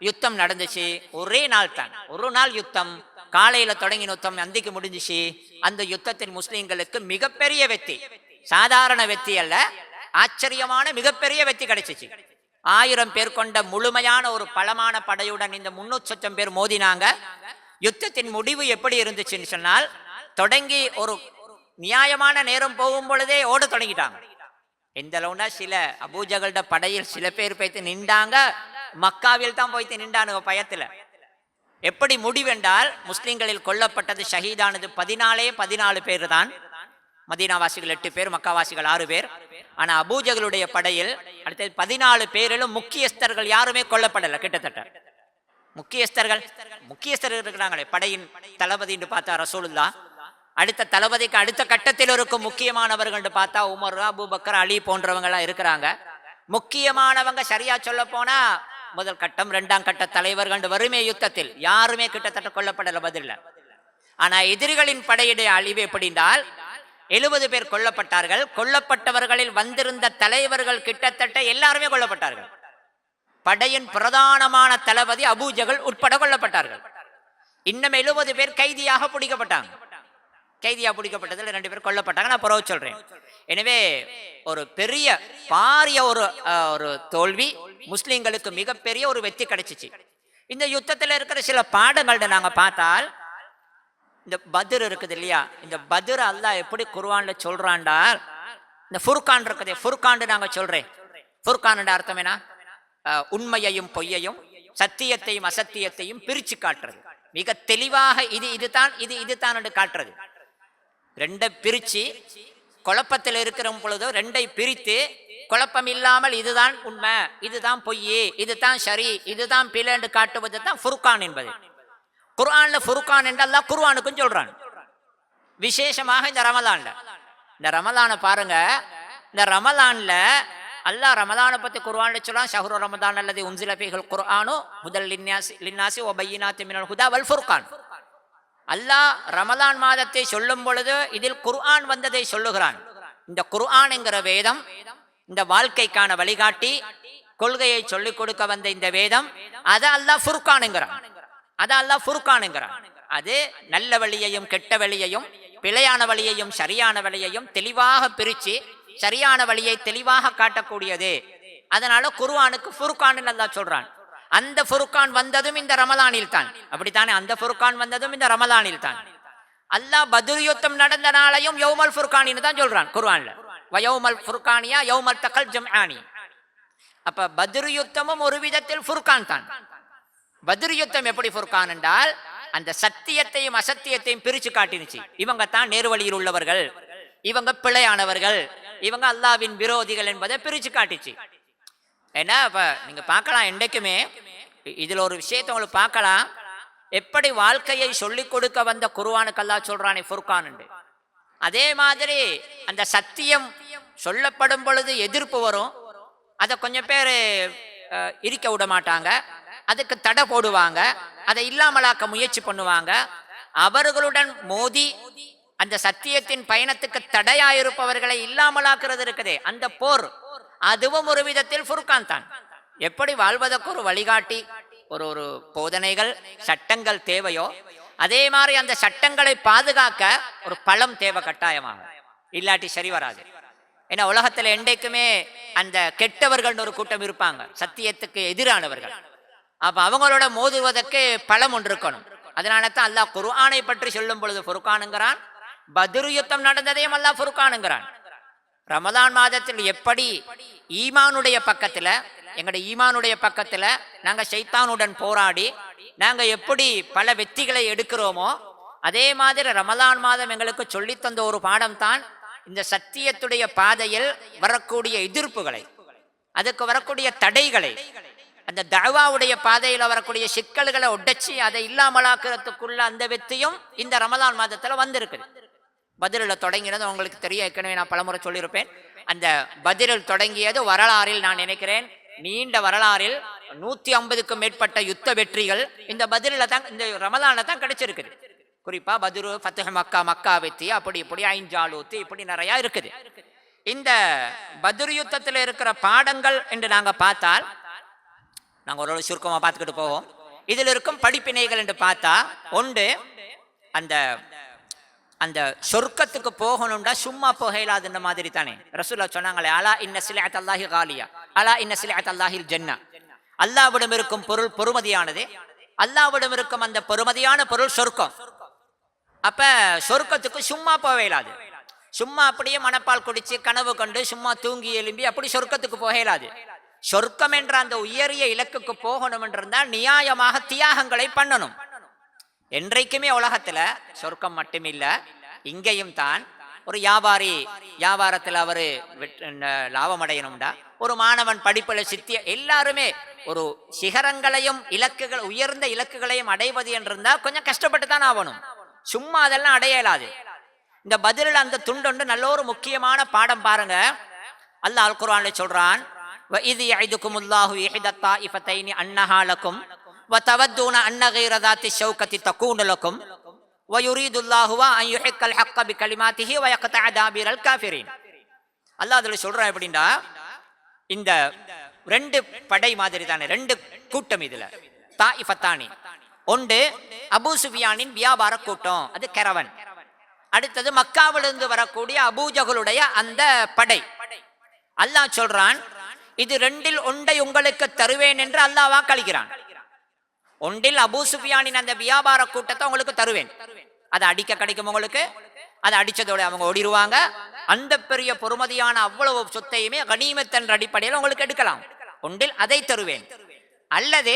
யுத்தம் நடந்துச்சு. ஒரே நாள் தான், ஒரு நாள் யுத்தம். காலையில தொடங்கின யுத்தம் அந்திக்கு முடிஞ்சிச்சு. அந்த யுத்தத்தின் முஸ்லிம்களுக்கு மிகப்பெரிய வெற்றி, சாதாரண வெற்றி அல்ல, ஆச்சரியமான மிகப்பெரிய வெற்றி கிடைச்சிச்சு. 1000 பேர் கொண்ட முழுமையான ஒரு பலமான படையுடன் இந்த 300 பேர் மோதினாங்க. யுத்தத்தின் முடிவு எப்படி இருந்துச்சுன்னு சொன்னால், தொடங்கி ஒரு நியாயமான நேரம் போகும் பொழுதே ஓட தொடங்கிட்டாங்க. எந்த அளவுனா சில அபூஜகல்ட படையில் சில பேர் போய்த்து நின்றாங்க, மக்காவில் தான் போய்த்து நின்றானுங்க பயத்துல. எப்படி முடிவென்றால், முஸ்லிம்களில் கொல்லப்பட்டது ஷஹீதானது 14 பேர் தான். மதீனாவாசிகள் 8 பேர், மக்காவாசிகள் 6 பேர். ஆனா அபூஜகளுடைய படையில் அடுத்தது 14 பேரிலும் முக்கியஸ்தர்கள் யாருமே கொல்லப்படல. கிட்டத்தட்ட முக்கியஸ்தர்கள் இருக்கிறாங்களே, படையின் தளபதி என்று பார்த்தா ரசூலுல்லாஹ், அடுத்த தளபதிக்கு அடுத்த கட்டத்தில் இருக்கும் முக்கியமானவர்கள் பார்த்தா உமர், அபூபக்கர், அலி போன்றவங்க எல்லாம் இருக்கிறாங்க. முக்கியமானவங்க சரியா சொல்ல போனா முதல் கட்டம் 2ஆம் கட்ட தலைவர்கள் வறுமை யுத்தத்தில் யாருமே கிட்டத்தட்ட கொல்லப்படல பதில்ல. ஆனா எதிரிகளின் படையுடைய அழிவு எப்படின்றால் 70 பேர் கொல்லப்பட்டார்கள். கொல்லப்பட்டவர்களில் வந்திருந்த தலைவர்கள் கிட்டத்தட்ட எல்லாருமே கொல்லப்பட்டார்கள். படையின் பிரதானமான தளபதி அபூஜகள் உட்பட கொல்லப்பட்டார்கள். இன்னும் 70 பேர் கைதியாக பிடிக்கப்பட்டாங்க. கைதியாக பிடிக்கப்பட்டதில் 2 பேர் கொல்லப்பட்டாங்க. நான் பிறகு சொல்றேன். எனவே ஒரு பெரிய பாரிய ஒரு தோல்வி, முஸ்லிம்களுக்கு மிகப்பெரிய ஒரு வெற்றி கிடைச்சிச்சு. இந்த யுத்தத்தில் இருக்கிற சில பாடங்கள்ட நாங்க பார்த்தால், இந்த பத்ர் இருக்குது இல்லையா, இந்த பத்ர் அல்லாஹ் எப்படி குர்ஆன்ல சொல்றான்டா, இந்த ஃபுர்கான் இருக்குது, ஃபுர்கான் நாங்க சொல்றேன். ஃபுர்கான் அர்த்தம் என்ன? உண்மையையும் பொய்யையும், சத்தியத்தையும் அசத்தியத்தையும் பிரிச்சு காட்டுறது. மிக தெளிவாக இதுதான் என்று காட்டுறது. 2 பிரிச்சு, குழப்பத்தில் இருக்கிற பொழுது 2 பிரித்து குழப்பம் இல்லாமல் இதுதான் உண்மை, இதுதான் பொய், இதுதான் சரி, இதுதான் பிழை என்று காட்டுவது தான் ஃபுர்கான் என்பது. குர்ஆன்ல ஃபுர்கான் என்று அல்லாஹ் குர்ஆனுக்கும் சொல்றான். விசேஷமாக இந்த ரமலான பாருங்க. இந்த ரமலான்ல அல்லாஹ் ரமலானை பத்தி குர்ஆன்ல சொல்றான். ஷஹ்ரு ரமதான் அல்லதி உன்சில ஃபீஹில் குர்ஆனு ஹுதல் லின்னாசி வ பையினாத்தி மினல் ஹுதா வல் ஃபுர்கான். அல்லாஹ் ரமலான் மாதத்தை சொல்லும் பொழுது இதில் குர்ஆன் வந்ததை சொல்லுகிறான். இந்த குர்ஆன் என்கிற வேதம், இந்த வாழ்க்கைக்கான வழிகாட்டி, கொள்கையை சொல்லிக் கொடுக்க வந்த இந்த வேதம், அதை அல்லாஹ் ஃபுர்கான் என்கிறான். அது நல்ல வழியையும் கெட்ட வழியையும், பிழையான வழியையும் சரியான வழியையும் தெளிவாக பிரிச்சு சரியான வழியை தெளிவாக காட்டக்கூடியது. அதனால குர்ஆனுக்கு ஃபுர்கான் அல்லாஹ் சொல்றான். அந்த ஃபுர்கான் வந்ததும் இந்த ரமலானில் தான். அப்படித்தானே? அந்த ஃபுர்கான் வந்ததும் இந்த ரமலானில் தான். அல்லாஹ் பத்ர் யுத்தம் நடந்த நாளையும் யௌமல் ஃபுர்கானின்னு தான் சொல்றான் குர்ஆன்ல. வயௌமல் ஃபுர்கானியா யௌமல் தகல் ஜம்ஆனி. அப்ப பத்ர் யுத்தமும் ஒரு விதத்தில் ஃபுர்கான் தான். பத்ர் யுத்தம் எப்படி ஃபுர்கான் என்றால், அந்த சத்தியத்தையும் அசத்தியத்தையும் பிரிச்சு காட்டினுச்சு. இவங்க தான் நேர்வழியில் உள்ளவர்கள், இவங்க பிழையானவர்கள், இவங்க அல்லாஹ்வின் விரோதிகள் என்பதை பிரிச்சு காட்டிச்சு. ஏன்னா இப்ப நீங்க பார்க்கலாம், என்றைக்குமே இதுல ஒரு விஷயத்தை உங்களுக்கு பார்க்கலாம். எப்படி வாழ்க்கையை சொல்லிக் கொடுக்க வந்த குர்ஆனுக்கு அல்லாஹ் சொல்றானே ஃபுர்கான், அதே மாதிரி அந்த சத்தியம் சொல்லப்படும் பொழுது எதிர்ப்பு வரும். அதை கொஞ்சம் பேர் இருக்க விட மாட்டாங்க, அதுக்கு தடை போடுவாங்க, அதை இல்லாமலாக்க முயற்சி பண்ணுவாங்க. அவர்களுடன் மோதி அந்த சத்தியத்தின் பயணத்துக்கு தடையாயிருப்பவர்களை இல்லாமலாக்குறது இருக்குதே, அந்த போர், அதுவும் ஒரு விதத்தில் ஃபுர்கான் தான். எப்படி வாழ்வதற்கு ஒரு வழிகாட்டி, ஒரு ஒரு போதனைகள் சட்டங்கள் தேவையோ, அதே மாதிரி அந்த சட்டங்களை பாதுகாக்க ஒரு பலம் தேவை கட்டாயமாக, இல்லாட்டி சரி வராது. ஏன்னா உலகத்துல என்றைக்குமே அந்த கெட்டவர்கள் ஒரு கூட்டம் இருப்பாங்க, சத்தியத்துக்கு எதிரானவர்கள். அப்ப அவங்களோட மோதுவதற்கு பலம் ஒன்று இருக்கணும். அதனால தான் அல்லாஹ் குர்ஆனை பற்றி சொல்லும் பொழுது ஃபுர்கானுங்கிறான், பத்ரு யுத்தம் நடந்ததையும் அல்லாஹ் ஃபுர்கானுங்கிறான். ரமலான் மாதத்தில் எப்படி ஈமானுடைய பக்கத்துல, எங்களுடைய ஈமானுடைய பக்கத்துல நாங்க ஷைத்தானுடன் போராடி நாங்க எப்படி பல வெற்றிகளை எடுக்கிறோமோ, அதே மாதிரி ரமலான் மாதம் எங்களுக்கு சொல்லித்தந்த ஒரு பாடம் தான் இந்த சத்தியத்துடைய பாதையில் வரக்கூடிய எதிர்ப்புகளை, அதுக்கு வரக்கூடிய தடைகளை, அந்த தஅவாவுடைய பாதையில் வரக்கூடிய சிக்கல்களை உடைச்சி அதை இல்லாமலாக்குறதுக்குள்ள அந்த வெற்றியும் இந்த ரமலான் மாதத்துல வந்திருக்குது. பதிலில் தொடங்கினது உங்களுக்கு தெரிய, ஏற்கனவே நான் பலமுறை சொல்லியிருப்பேன். அந்த பதிலில் தொடங்கியது வரலாறில் நான் நினைக்கிறேன் நீண்ட வரலாறில் 150க்கும் மேற்பட்ட யுத்த வெற்றிகள் இந்த பதிலில் தான், இந்த ரமலான்ல தான் கிடைச்சிருக்குது. குறிப்பா பத்ரு, ஃபத்ஹ் மக்கா, மக்கா வெற்றி, அப்படி இப்படி ஐன்ஜாலூத், இப்படி நிறைய இருக்குது. இந்த பத்ரு யுத்தத்தில் இருக்கிற பாடங்கள் என்று நாங்க பார்த்தால், நாங்க ஒரு சுருக்கமா பார்த்துக்கிட்டு போவோம். இதில் இருக்கும் படிப்பினைகள் என்று பார்த்தா, ஒன்று, அந்த அந்த சொர்க்கத்துக்கு போகணும்டா சும்மா போகலாதுன்ற மாதிரி தானே ரசூலுல்லாஹ் சொன்னாங்களே, அலா இன்ன சிலஅத் அல்லாஹி காலியா, அலா இன்ன சிலஅத் அல்லாஹில் ஜன்னா. அல்லாஹ்விடம் இருக்கும் பொருள் பொறுமதியானது, அல்லாஹ்விடம் இருக்கும் அந்த பொறுமதியான பொருள் சொர்க்கம். அப்ப சொர்க்கத்துக்கு சும்மா போகலாது, சும்மா அப்படியே மனப்பால் குடிச்சு கனவு கண்டு சும்மா தூங்கி எழும்பி அப்படி சொர்க்கத்துக்கு போகலாது. சொர்க்கம் என்ற அந்த உயரிய இலக்குக்கு போகணும் என்றிருந்தால் நியாயமாக தியாகங்களை பண்ணணும். என்றைக்குமே உலகத்துல சொர்க்கம் மட்டுமில்ல, இங்கேயும் தான். ஒரு வியாபாரி வியாபாரத்தில் அவரு லாபம் அடையணும்டா, ஒரு மாணவன் படிப்புல சித்திய, எல்லாருமே ஒரு சிகரங்களையும் இலக்குகள், உயர்ந்த இலக்குகளையும் அடைவது என்றிருந்தா கொஞ்சம் கஷ்டப்பட்டு தான் ஆகணும், சும்மா அதெல்லாம் அடையலாது. இந்த பதிலில் அந்த துண்டொன்று நல்ல ஒரு முக்கியமான பாடம் பாருங்க. அல்லாஹ் அல் குர்ஆன்ல சொல்றான், وَإِذْ يَعِدُكُمُ اللَّهُ إِحْدَى الطَّائِفَتَيْنِ أَنَّهَا لَكُمْ وَتَوَدُّونَ أَنَّ غَيْرَ ذَاتِ الشَّوْكَةِ تَكُونُ لَكُمْ وَيُرِيدُ اللَّهُ أَنْ يُحِقَّ الْحَقَّ بِكَلِمَاتِهِ وَيَقْطَعَ دَابِرَ الْكَافِرِينَ. அல்லாஹ் அதுல சொல்றான் எப்படின்னா, இந்த ரெண்டு படை மாதிரி தானே, ரெண்டு கூட்டம் இதுல, தாயிஃபத்தானி. ஒன்று அபூ சுஃபியானின் வியாபார கூட்டம், அது கரவன். அடுத்தது மக்காவிலிருந்து வரக்கூடிய அபூஜகளுடைய அந்த படை. அல்லாஹ் சொல்றான், இது ரெண்டில் ஒன்றை உங்களுக்கு தருவேன் என்று அல்லாஹ் வாக்களிக்கிறான். ஒன்றில் அபூ சுஃபியானின் அந்த வியாபார கூட்டத்தை உங்களுக்கு தருவேன், அதை அடிக்க கிடைக்கும் உங்களுக்கு, அதை அடிச்சதோட அவங்க ஓடிடுவாங்க. அந்த பெரிய பொறுமதியான அவ்வளவு சொத்தையுமே கனிமத் என்ற அடிப்படையில் உங்களுக்கு எடுக்கலாம். ஒன்றில் அதை தருவேன். அல்லது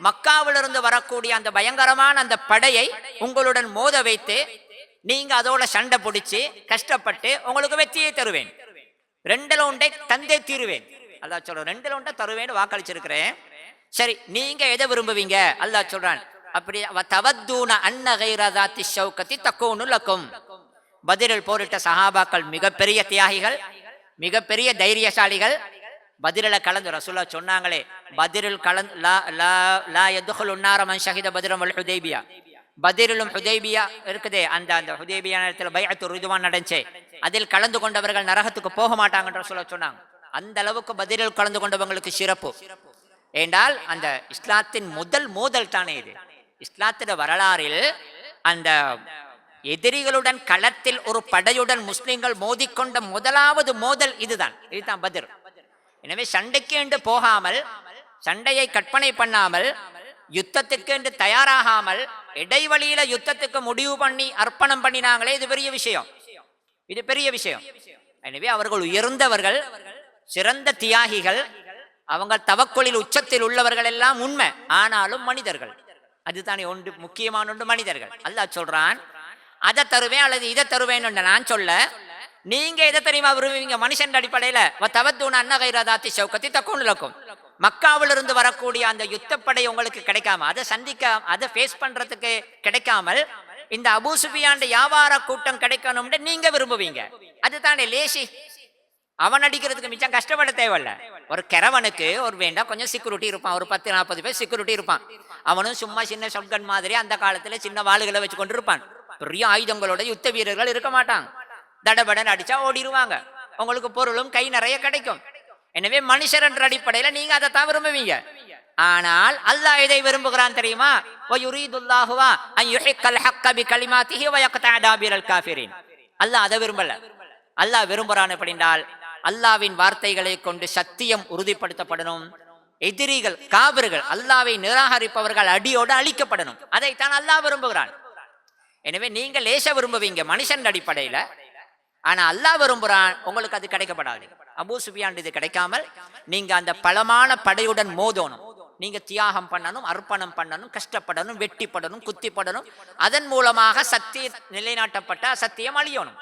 மக்காவிலிருந்து வரக்கூடிய அந்த பயங்கரமான அந்த படையை உங்களுடன் மோத வைத்து நீங்க அதோட சண்டை பிடிச்சு கஷ்டப்பட்டு உங்களுக்கு வெற்றியை தருவேன். ரெண்டுல ஒன்றை தந்தே தீருவேன். அல்லாஹ் சொல்ற ரெண்டுல ஒன்றை தருவேன் வாக்களிச்சிருக்கிறேன். சரி, நீங்க எதை விரும்புவீங்க? அல்லாஹ் சொல்றான், அப்படி தவத்தூன அன்ன கைர ذات الشوكة تكون لكم. பதிலில் போரிட்ட சஹாபாக்கள் மிகப்பெரிய தியாகிகள், மிகப்பெரிய தைரியசாலிகள். பதிரில கலந்து ரசூலுல்லாஹ் சொன்னாங்களே, பதிரில் கலந்து லா யதுகுலு النار من شهد بدرا والحديبية. பதிரிலும் ஹுதைபியா இருக்குதே, அந்த ஹுதைபியா நேரத்தில் பைஅத்து ரிதுவான் நடந்துச்சு, அதில் கலந்து கொண்டவர்கள் நரகத்துக்கு போக மாட்டாங்கன்ற ரசூலுல்லாஹ் சொன்னாங்க. அந்த அளவுக்கு பதிரில் கலந்து கொண்டவங்களுக்கு சிறப்பு. ஏண்டால் அந்த இஸ்லாத்தின் முதல் மோதல் தானே இது. இஸ்லாத்தின் வரலாறில் அந்த எதிரிகளுடன் களத்தில் ஒரு படையுடன் முஸ்லிம்கள் மோதிக்கொண்ட முதலாவது மோதல் இதுதான் பதிர். எனவே சண்டைக்கு என்று போகாமல், சண்டையை கற்பனை பண்ணாமல், யுத்தத்துக்கு என்று தயாராகாமல் இடைவெளியில யுத்தத்துக்கு முடிவு பண்ணி அர்ப்பணம் பண்ணினாங்களே, இது பெரிய விஷயம், இது பெரிய விஷயம். எனவே அவர்கள் உயர்ந்தவர்கள், சிறந்த தியாகிகள், அவங்க தவக்குலில் உச்சத்தில் உள்ளவர்கள் எல்லாம் உண்மை. ஆனாலும் மனிதர்கள், அதுதானே ஒன்று முக்கியமான ஒன்று, மனிதர்கள். அல்லாஹ் சொல்றான், அதை தருவேன் அல்லது இதை தருவேன் நான் சொல்ல, நீங்க எதை தெரியுமா விரும்புவீங்க? மனுஷன் அடிப்படையில தவத்தூன அன்ன கைர ذات الشوكة تكون لكم. மக்காவிலிருந்து வரக்கூடிய அந்த யுத்தப்படை உங்களுக்கு கிடைக்காம, அதை சந்திக்க, அதை ஃபேஸ் பண்றதுக்கு கிடைக்காமல் இந்த அபூ சுஃபியான் வியாபார கூட்டம் கிடைக்கணும்னு நீங்க விரும்புவீங்க. அதுதானே லேசி. அவன் அடிக்கிறதுக்கு மிச்சம் கஷ்டப்பட தேவையில்ல. ஒரு கிரவனுக்கு ஒரு வேண்டாம் கொஞ்சம் செக்யூரிட்டி இருப்பான், ஒரு 10-40 பேர் செக்யூரிட்டி இருப்பான். அவனும் சும்மா சின்ன ஷாட்கன் மாதிரி அந்த காலத்துல சின்ன வாளுகளை வச்சு கொண்டு இருப்பான். பெரிய ஆயுதங்களோட யுத்த வீரர்கள் இருக்க மாட்டாங்க. தடபடன் அடிச்சா ஓடிடுவாங்க. உங்களுக்கு பொருளும் கை நிறைய கிடைக்கும். எனவே மனுஷர் என்ற அடிப்படையில நீங்க அதை தான் விரும்புவீங்க. ஆனால் அல்லாஹ் எதை விரும்புகிறான் தெரியுமா? அல்லாஹ் அதை விரும்பல. அல்லாஹ் விரும்புறான் எப்படின்றால், அல்லாவின் வார்த்தைகளை கொண்டு சத்தியம் உறுதிப்படுத்தப்படணும். எதிரிகள் காபிர்கள் அல்லாவை நிராகரிப்பவர்கள் அடியோடு அழிக்கப்படணும். அதைத்தான் அல்லாஹ் விரும்புகிறான். எனவே நீங்க லேச விரும்புவீங்க மனுஷன் அடிப்படையில. ஆனா அல்லாஹ் விரும்புறான், உங்களுக்கு அது கிடைக்கப்படாது. அபூ சுஃபியான் இது கிடைக்காமல் நீங்க அந்த பலமான படையுடன் மோதணும். நீங்க தியாகம் பண்ணணும், அர்ப்பணம் பண்ணணும், கஷ்டப்படணும், வெட்டிப்படணும், குத்திப்படணும். அதன் மூலமாக சத்தியம் நிலைநாட்டப்பட்ட சத்தியம் அழியணும்.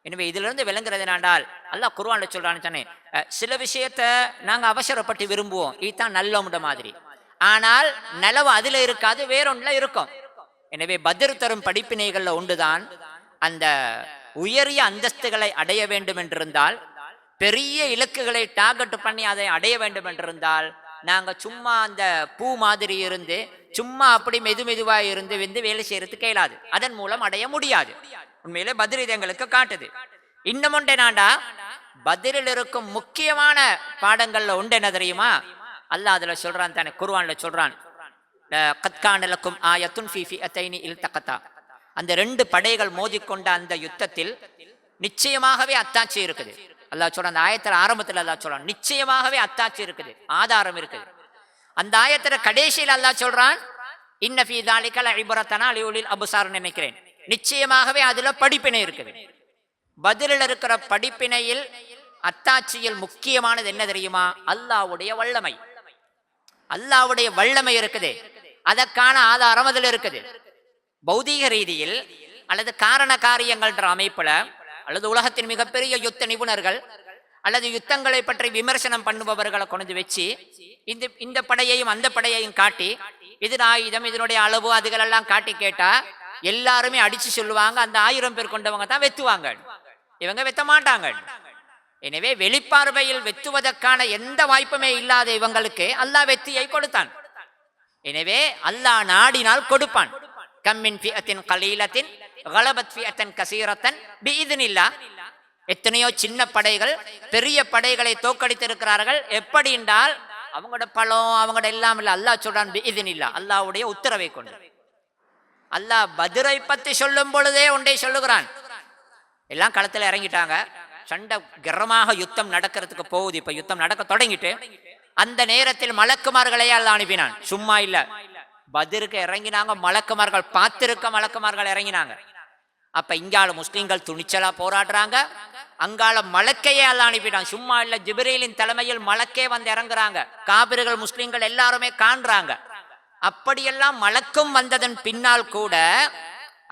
எனவே இதுல இருந்து விளங்குறது என்னண்டால், அல்லாஹ் குர்ஆன்ல சொல்றான்னு சொன்னேன், சில விஷயத்த நாங்க அவசரப்பட்டு விரும்புவோம், இதுதான் நல்ல மாதிரி. ஆனால் நலவு அதுல இருக்காது, வேறொன்னுல இருக்கும். எனவே பத்ர் தரும் படிப்பினைகள்ல ஒன்றுதான், அந்த உயரிய அந்தஸ்துகளை அடைய வேண்டும் என்றிருந்தால், பெரிய இலக்குகளை டார்கெட் பண்ணி அதை அடைய வேண்டும் என்றிருந்தால், நாங்க சும்மா அந்த பூ மாதிரி இருந்து சும்மா அப்படி மெதுவா இருந்து வந்து வேலை செய்யறதுக்கு இயலாது. அதன் மூலம் அடைய முடியாது. உண்மையிலே பத்ர் இது எங்களுக்கு காட்டுது. இன்னும் ஒன்றே நாண்டா, பத்ரில் இருக்கும் முக்கியமான பாடங்கள்ல ஒன்று என்ன தெரியுமா? அல்லாஹ் அதுல சொல்றான் தானே, குர்ஆன்ல சொல்றான், கத் கான லக்கும் ஆயத்துன் ஃபீ ஃபிஅத்தைனி இல்தகதா. அந்த ரெண்டு படைகள் மோதிக்கொண்ட அந்த யுத்தத்தில் நிச்சயமாகவே அத்தாட்சி இருக்குது. அல்லாஹ் சொல்றான், அந்த ஆயத்துல ஆரம்பத்தில் அல்லாஹ் சொல்றான், நிச்சயமாகவே அத்தாட்சி இருக்குது, ஆதாரம் இருக்குது. அந்த ஆயத்துல கடைசியில் அல்லாஹ் சொல்றான், இன்ன ஃபீ ஸாலிக லஇப்ரத்தன் லிஉலில் அப்சார். நினைக்கிறேன் நிச்சயமாகவே அதுல படிப்பினை இருக்குது. பதிலில் இருக்கிற படிப்பினையில் அத்தாட்சியில் முக்கியமானது என்ன தெரியுமா? அல்லாஹ்வுடைய வல்லமை. அல்லாஹ்வுடைய வல்லமை இருக்குது, அதற்கான ஆதாரம் அதில் இருக்குது. பௌதீக ரீதியில் அல்லது காரண காரியங்கள்ன்ற அமைப்புல, அல்லது உலகத்தின் மிகப்பெரிய யுத்த நிபுணர்கள் அல்லது யுத்தங்களை பற்றி விமர்சனம் பண்ணுபவர்களை கொண்டு வச்சு இந்த படையையும் அந்த படையையும் காட்டி, இது ஆயுதம், இதனுடைய அளவு, அதுகளெல்லாம் காட்டி கேட்டா எல்லாருமே அடிச்சு சொல்லுவாங்க, அந்த 1000 பேர் கொண்டவங்க தான் வெத்துவாங்க, இவங்க வெத்த மாட்டாங்க. எனவே வெளிப்பார்வையில் வெத்துவதற்கான எந்த வாய்ப்புமே இல்லாத இவங்களுக்கு அல்லாஹ் வெற்றியை கொடுத்தான். எனவே அல்லாஹ் நாடினால் கொடுப்பான். கம்மின் ஃபிஅத்தின் கலீலத்தின் கலபத் ஃபிஅத்தன் கஸீரத்தன் பிஇذنில்லாஹ். எத்தனையோ சின்ன படைகள் பெரிய படைகளை தோற்கடித்திருக்கிறார்கள். எப்படி என்றால் அவங்களோட பலம், அவங்களோட எல்லாம் இல்லை. அல்லாஹ் சொல்றான் பிஇذنில்லாஹ், அல்லாஹ்வுடைய உத்தரவை கொண்டு. அல்லாஹ் பத்ரை பத்தி சொல்லும் பொழுதே ஒன்றை சொல்லுகிறான். எல்லாம் களத்துல இறங்கிட்டாங்க, சண்டை கரமாக யுத்தம் நடக்கிறதுக்கு போகுது. இப்ப யுத்தம் நடக்க தொடங்கிட்டு அந்த நேரத்தில் மலக்குமார்களையே அல்லாஹ் அனுப்பினான். சும்மா இல்ல, பத்ருக்கு இறங்கினாங்க மலக்குமார்கள், பார்த்திருக்க மலக்குமார்கள் இறங்கினாங்க. அப்ப இங்கால முஸ்லிம்கள் துணிச்சலா போராடுறாங்க, அங்கால மலக்கையே அல்லாஹ் அனுப்பிட்டான். சும்மா இல்ல, ஜிப்ரீலின் தலைமையில் மலக்கே வந்து இறங்குறாங்க. காபிர்கள் முஸ்லிம்கள் எல்லாருமே காண்றாங்க. அப்படியெல்லாம் மலக்கும் வந்ததன் பின்னால் கூட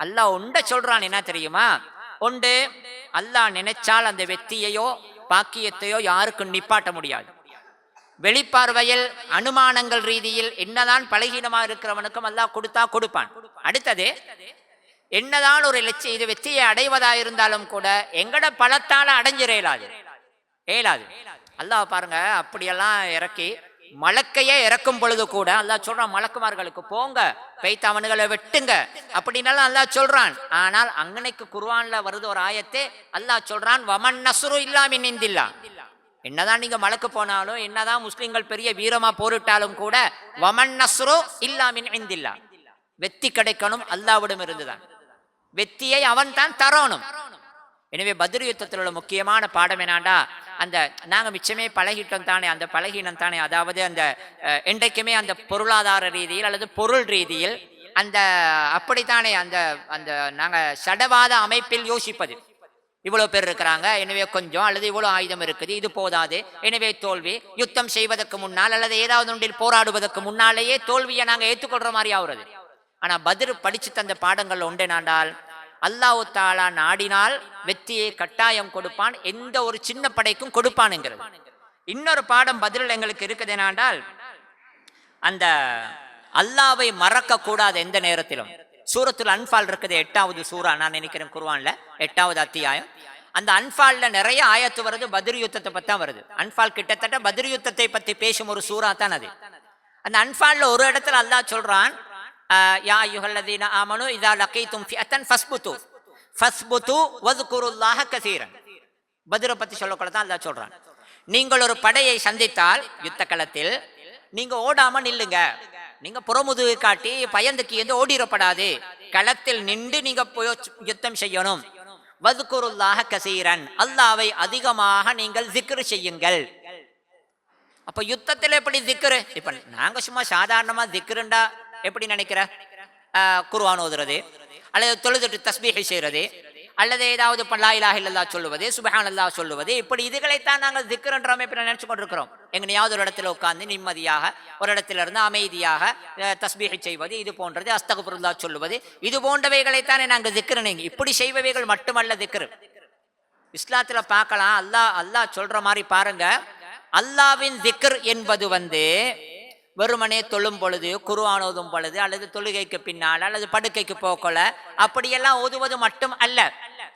அல்லாஹ் ஒன்றை சொல்றான், என்ன தெரியுமா? ஒன்று, அல்லாஹ் நினைச்சால் அந்த வெற்றியையோ பாக்கியத்தையோ யாருக்கும் நிப்பாட்ட முடியாது. வெளிப்பார்வையில் அனுமானங்கள் ரீதியில் என்னதான் பலகீனமா இருக்கிறவனுக்கும் அல்லாஹ் கொடுத்தா கொடுப்பான். அடுத்தது, என்னதான் ஒரு லட்சியம் இது வெற்றியை அடைவதா இருந்தாலும் கூட எங்கட பலத்தால அடைஞ்சிட ஏலாது. அல்லாஹ் பாருங்க, அப்படியெல்லாம் இறக்கி மலக்கையே இறக்கும் பொழுது கூட அல்லாஹ் சொல்றான் மலக்குமார்களுக்கு, போங்க பெய்த் அவனுகளை வெட்டுங்க அப்படின்னாலும் அல்லாஹ் சொல்றான். ஆனால் அங்கனைக்கு குர்ஆன்ல வருது ஒரு ஆயத்தே, அல்லாஹ் சொல்றான் வமன் நஸ்ரு இல்லா மின் இந்தில்லாஹ். என்னதான் நீங்க மலக்கு போனாலும், என்னதான் முஸ்லிம்கள் பெரிய வீரமா போரிட்டாலும் கூட வமன் நஸ்ரு இல்லா மின் இந்தில்லாஹ், வெற்றி கிடைக்கணும் அல்லாஹ்விடம் இருந்துதான். வெற்றியை அவன் தான் தரணும். எனவே பத்ர் யுத்தத்தில் உள்ள முக்கியமான பாடம் என்னாண்டா, அந்த நாங்கள் மிச்சமே பழகிட்டோம் தானே, அந்த பழகினம் தானே, அதாவது அந்த என்றைக்குமே அந்த பொருளாதார ரீதியில் அல்லது பொருள் ரீதியில் அந்த அப்படித்தானே அந்த அந்த நாங்கள் சடவாத அமைப்பில் யோசிப்பது. இவ்வளோ பேர் இருக்கிறாங்க, எனவே கொஞ்சம், அல்லது இவ்வளோ ஆயுதம் இருக்குது, இது போதாது, எனவே தோல்வி. யுத்தம் செய்வதற்கு முன்னால் அல்லது ஏதாவது ஒன்றில் போராடுவதற்கு முன்னாலேயே தோல்வியை நாங்கள் ஏற்றுக்கொள்ற மாதிரி ஆகுறது. ஆனால் பத்ர் படிச்சு தந்த பாடங்கள் உண்டேனாண்டால், அல்லாஹ் தஆலா நாடினால் வெற்றியை கட்டாயம் கொடுப்பான், எந்த ஒரு சின்ன படைக்கும் கொடுப்பானுங்கிறது. இன்னொரு பாடம் பதில் எங்களுக்கு இருக்குது என்னென்றால், அந்த அல்லாவை மறக்க கூடாது எந்த நேரத்திலும். சூரத்துல் அன்ஃபால் இருக்குது, 8வது சூரா நான் நினைக்கிறேன் குர்ஆன்ல 8வது அத்தியாயம். அந்த அன்ஃபால்ல நிறைய ஆயத்து வருது பத்ர் யுத்தத்தை பத்தி தான் வருது. அன்ஃபால் கிட்டத்தட்ட பத்ர் யுத்தத்தை பத்தி பேசும் ஒரு சூரா தான் அது. அந்த அன்ஃபால்ல ஒரு இடத்துல அல்லாஹ் சொல்றான், யா அய்யுஹல்லதீன ஆமனு இதா லகீதும் ஃபிஅத்தன் ஃபஸ்புது வذ்குருல்லாஹ கஸீரன். பத்ர பத்தி சொல்லக்கூட தான் அல்லாஹ் சொல்றான், நீங்கள் ஒரு படையை சந்தித்தால் யுத்த களத்தில் நீங்க ஓடாம நில்லுங்க, நீங்க புறமுதுகு காட்டி பயந்துக்கு எந்த ஓடிரப்படாது, களத்தில் நின்று நீங்க போய் யுத்தம் செய்யணும். வذ்குருல்லாஹ கஸீரன், அல்லாஹ்வை அதிகமாக நீங்கள் zikr செய்யுங்கள். அப்ப யுத்தத்தில் எப்படி zikr? இப்ப நாங்க சும்மா சாதாரணமா zikrண்டா எப்படி நினைக்கிற, குர்ஆன் ஓதுறது அல்லது தொழுதுட்டு தஸ்பீஹ் செய்யறது அல்லது ஏதாவது லா இலாஹ இல்லல்லாஹ் சொல்லுவது, சுப்ஹானல்லாஹ் சொல்லுவது, இப்படி இதுகளைத்தான் நாங்கள் zikr அமைப்பில் நினைச்சு கொண்டிருக்கிறோம். எங்கனையாவது ஒரு இடத்துல உட்கார்ந்து நிம்மதியாக ஒரு இடத்துல இருந்து அமைதியாக தஸ்பீஹ் செய்வது, இது போன்றது, அஸ்தக்ஃபிருல்லாஹ் சொல்லுவது, இது போன்றவைகளைத்தானே நாங்கள் zikr. நீங்க இப்படி செய்பவைகள் மட்டுமல்ல zikr. இஸ்லாத்துல பார்க்கலாம், அல்லாஹ் சொல்ற மாதிரி பாருங்க, அல்லாஹ்வின் zikr என்பது வெறுமனே தொழும் பொழுது, குர்ஆன் ஓதும் பொழுது, அல்லது தொழுகைக்கு பின்னால் அல்லது படுக்கைக்கு போக்கல அப்படியெல்லாம் ஓதுவது மட்டும் அல்ல,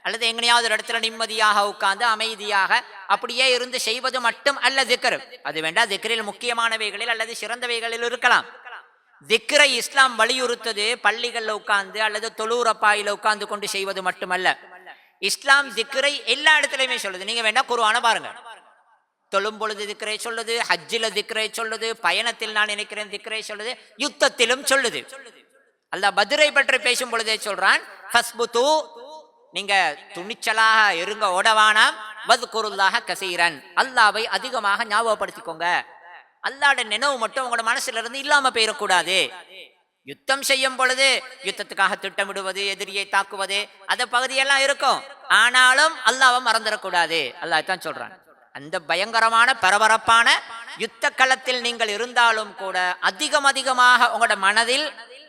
அல்லது எங்கனையாவது ஒரு இடத்துல நிம்மதியாக உட்கார்ந்து அமைதியாக அப்படியே இருந்து செய்வது மட்டும் அல்ல zikr. அது வேண்டாம், zikரில் முக்கியமானவைகளில் அல்லது சிறந்தவைகளில் இருக்கலாம். zikரை இஸ்லாம் வலியுறுத்தது பள்ளிகள்ல உட்கார்ந்து அல்லது தொழுறப்பாயில உட்கார்ந்து கொண்டு செய்வது மட்டுமல்ல. இஸ்லாம் zikரை எல்லா இடத்துலையுமே சொல்லுது. நீங்க வேண்டாம் குர்ஆனை பாருங்க, தொழும் பொழுது திக்ரை சொல்லுது, ஹஜ்ஜில திக்ரை சொல்லுது, பயணத்தில் நான் நினைக்கிறேன் திக்ரை சொல்லுது, யுத்தத்திலும் சொல்லுது. அல்லாஹ் பத்ரை பற்றி பேசும் பொழுதே சொல்றான், ஃபஸ்புது, நீங்க துணிச்சலாக இருங்க, ஓடவானாம், வذ்குருல்லாஹ கஸீரன், அல்லாஹ்வை அதிகமாக ஞாபகப்படுத்திக்கோங்க. அல்லாஹ்வுடைய நினைவு மட்டும் உங்களோட மனசுல இருந்து இல்லாம போயிடக்கூடாது. யுத்தம் செய்யும் பொழுது யுத்தத்துக்காக திட்டமிடுவது, எதிரியை தாக்குவது, அந்த பகுதியெல்லாம் இருக்கும், ஆனாலும் அல்லாஹ்வை மறந்துடக்கூடாது. அல்லாஹ் தான் சொல்றான், அந்த பயங்கரமான பரபரப்பான யுத்த களத்தில் நீங்கள் இருந்தாலும் கூட அதிகமாக உங்களோட மனதில்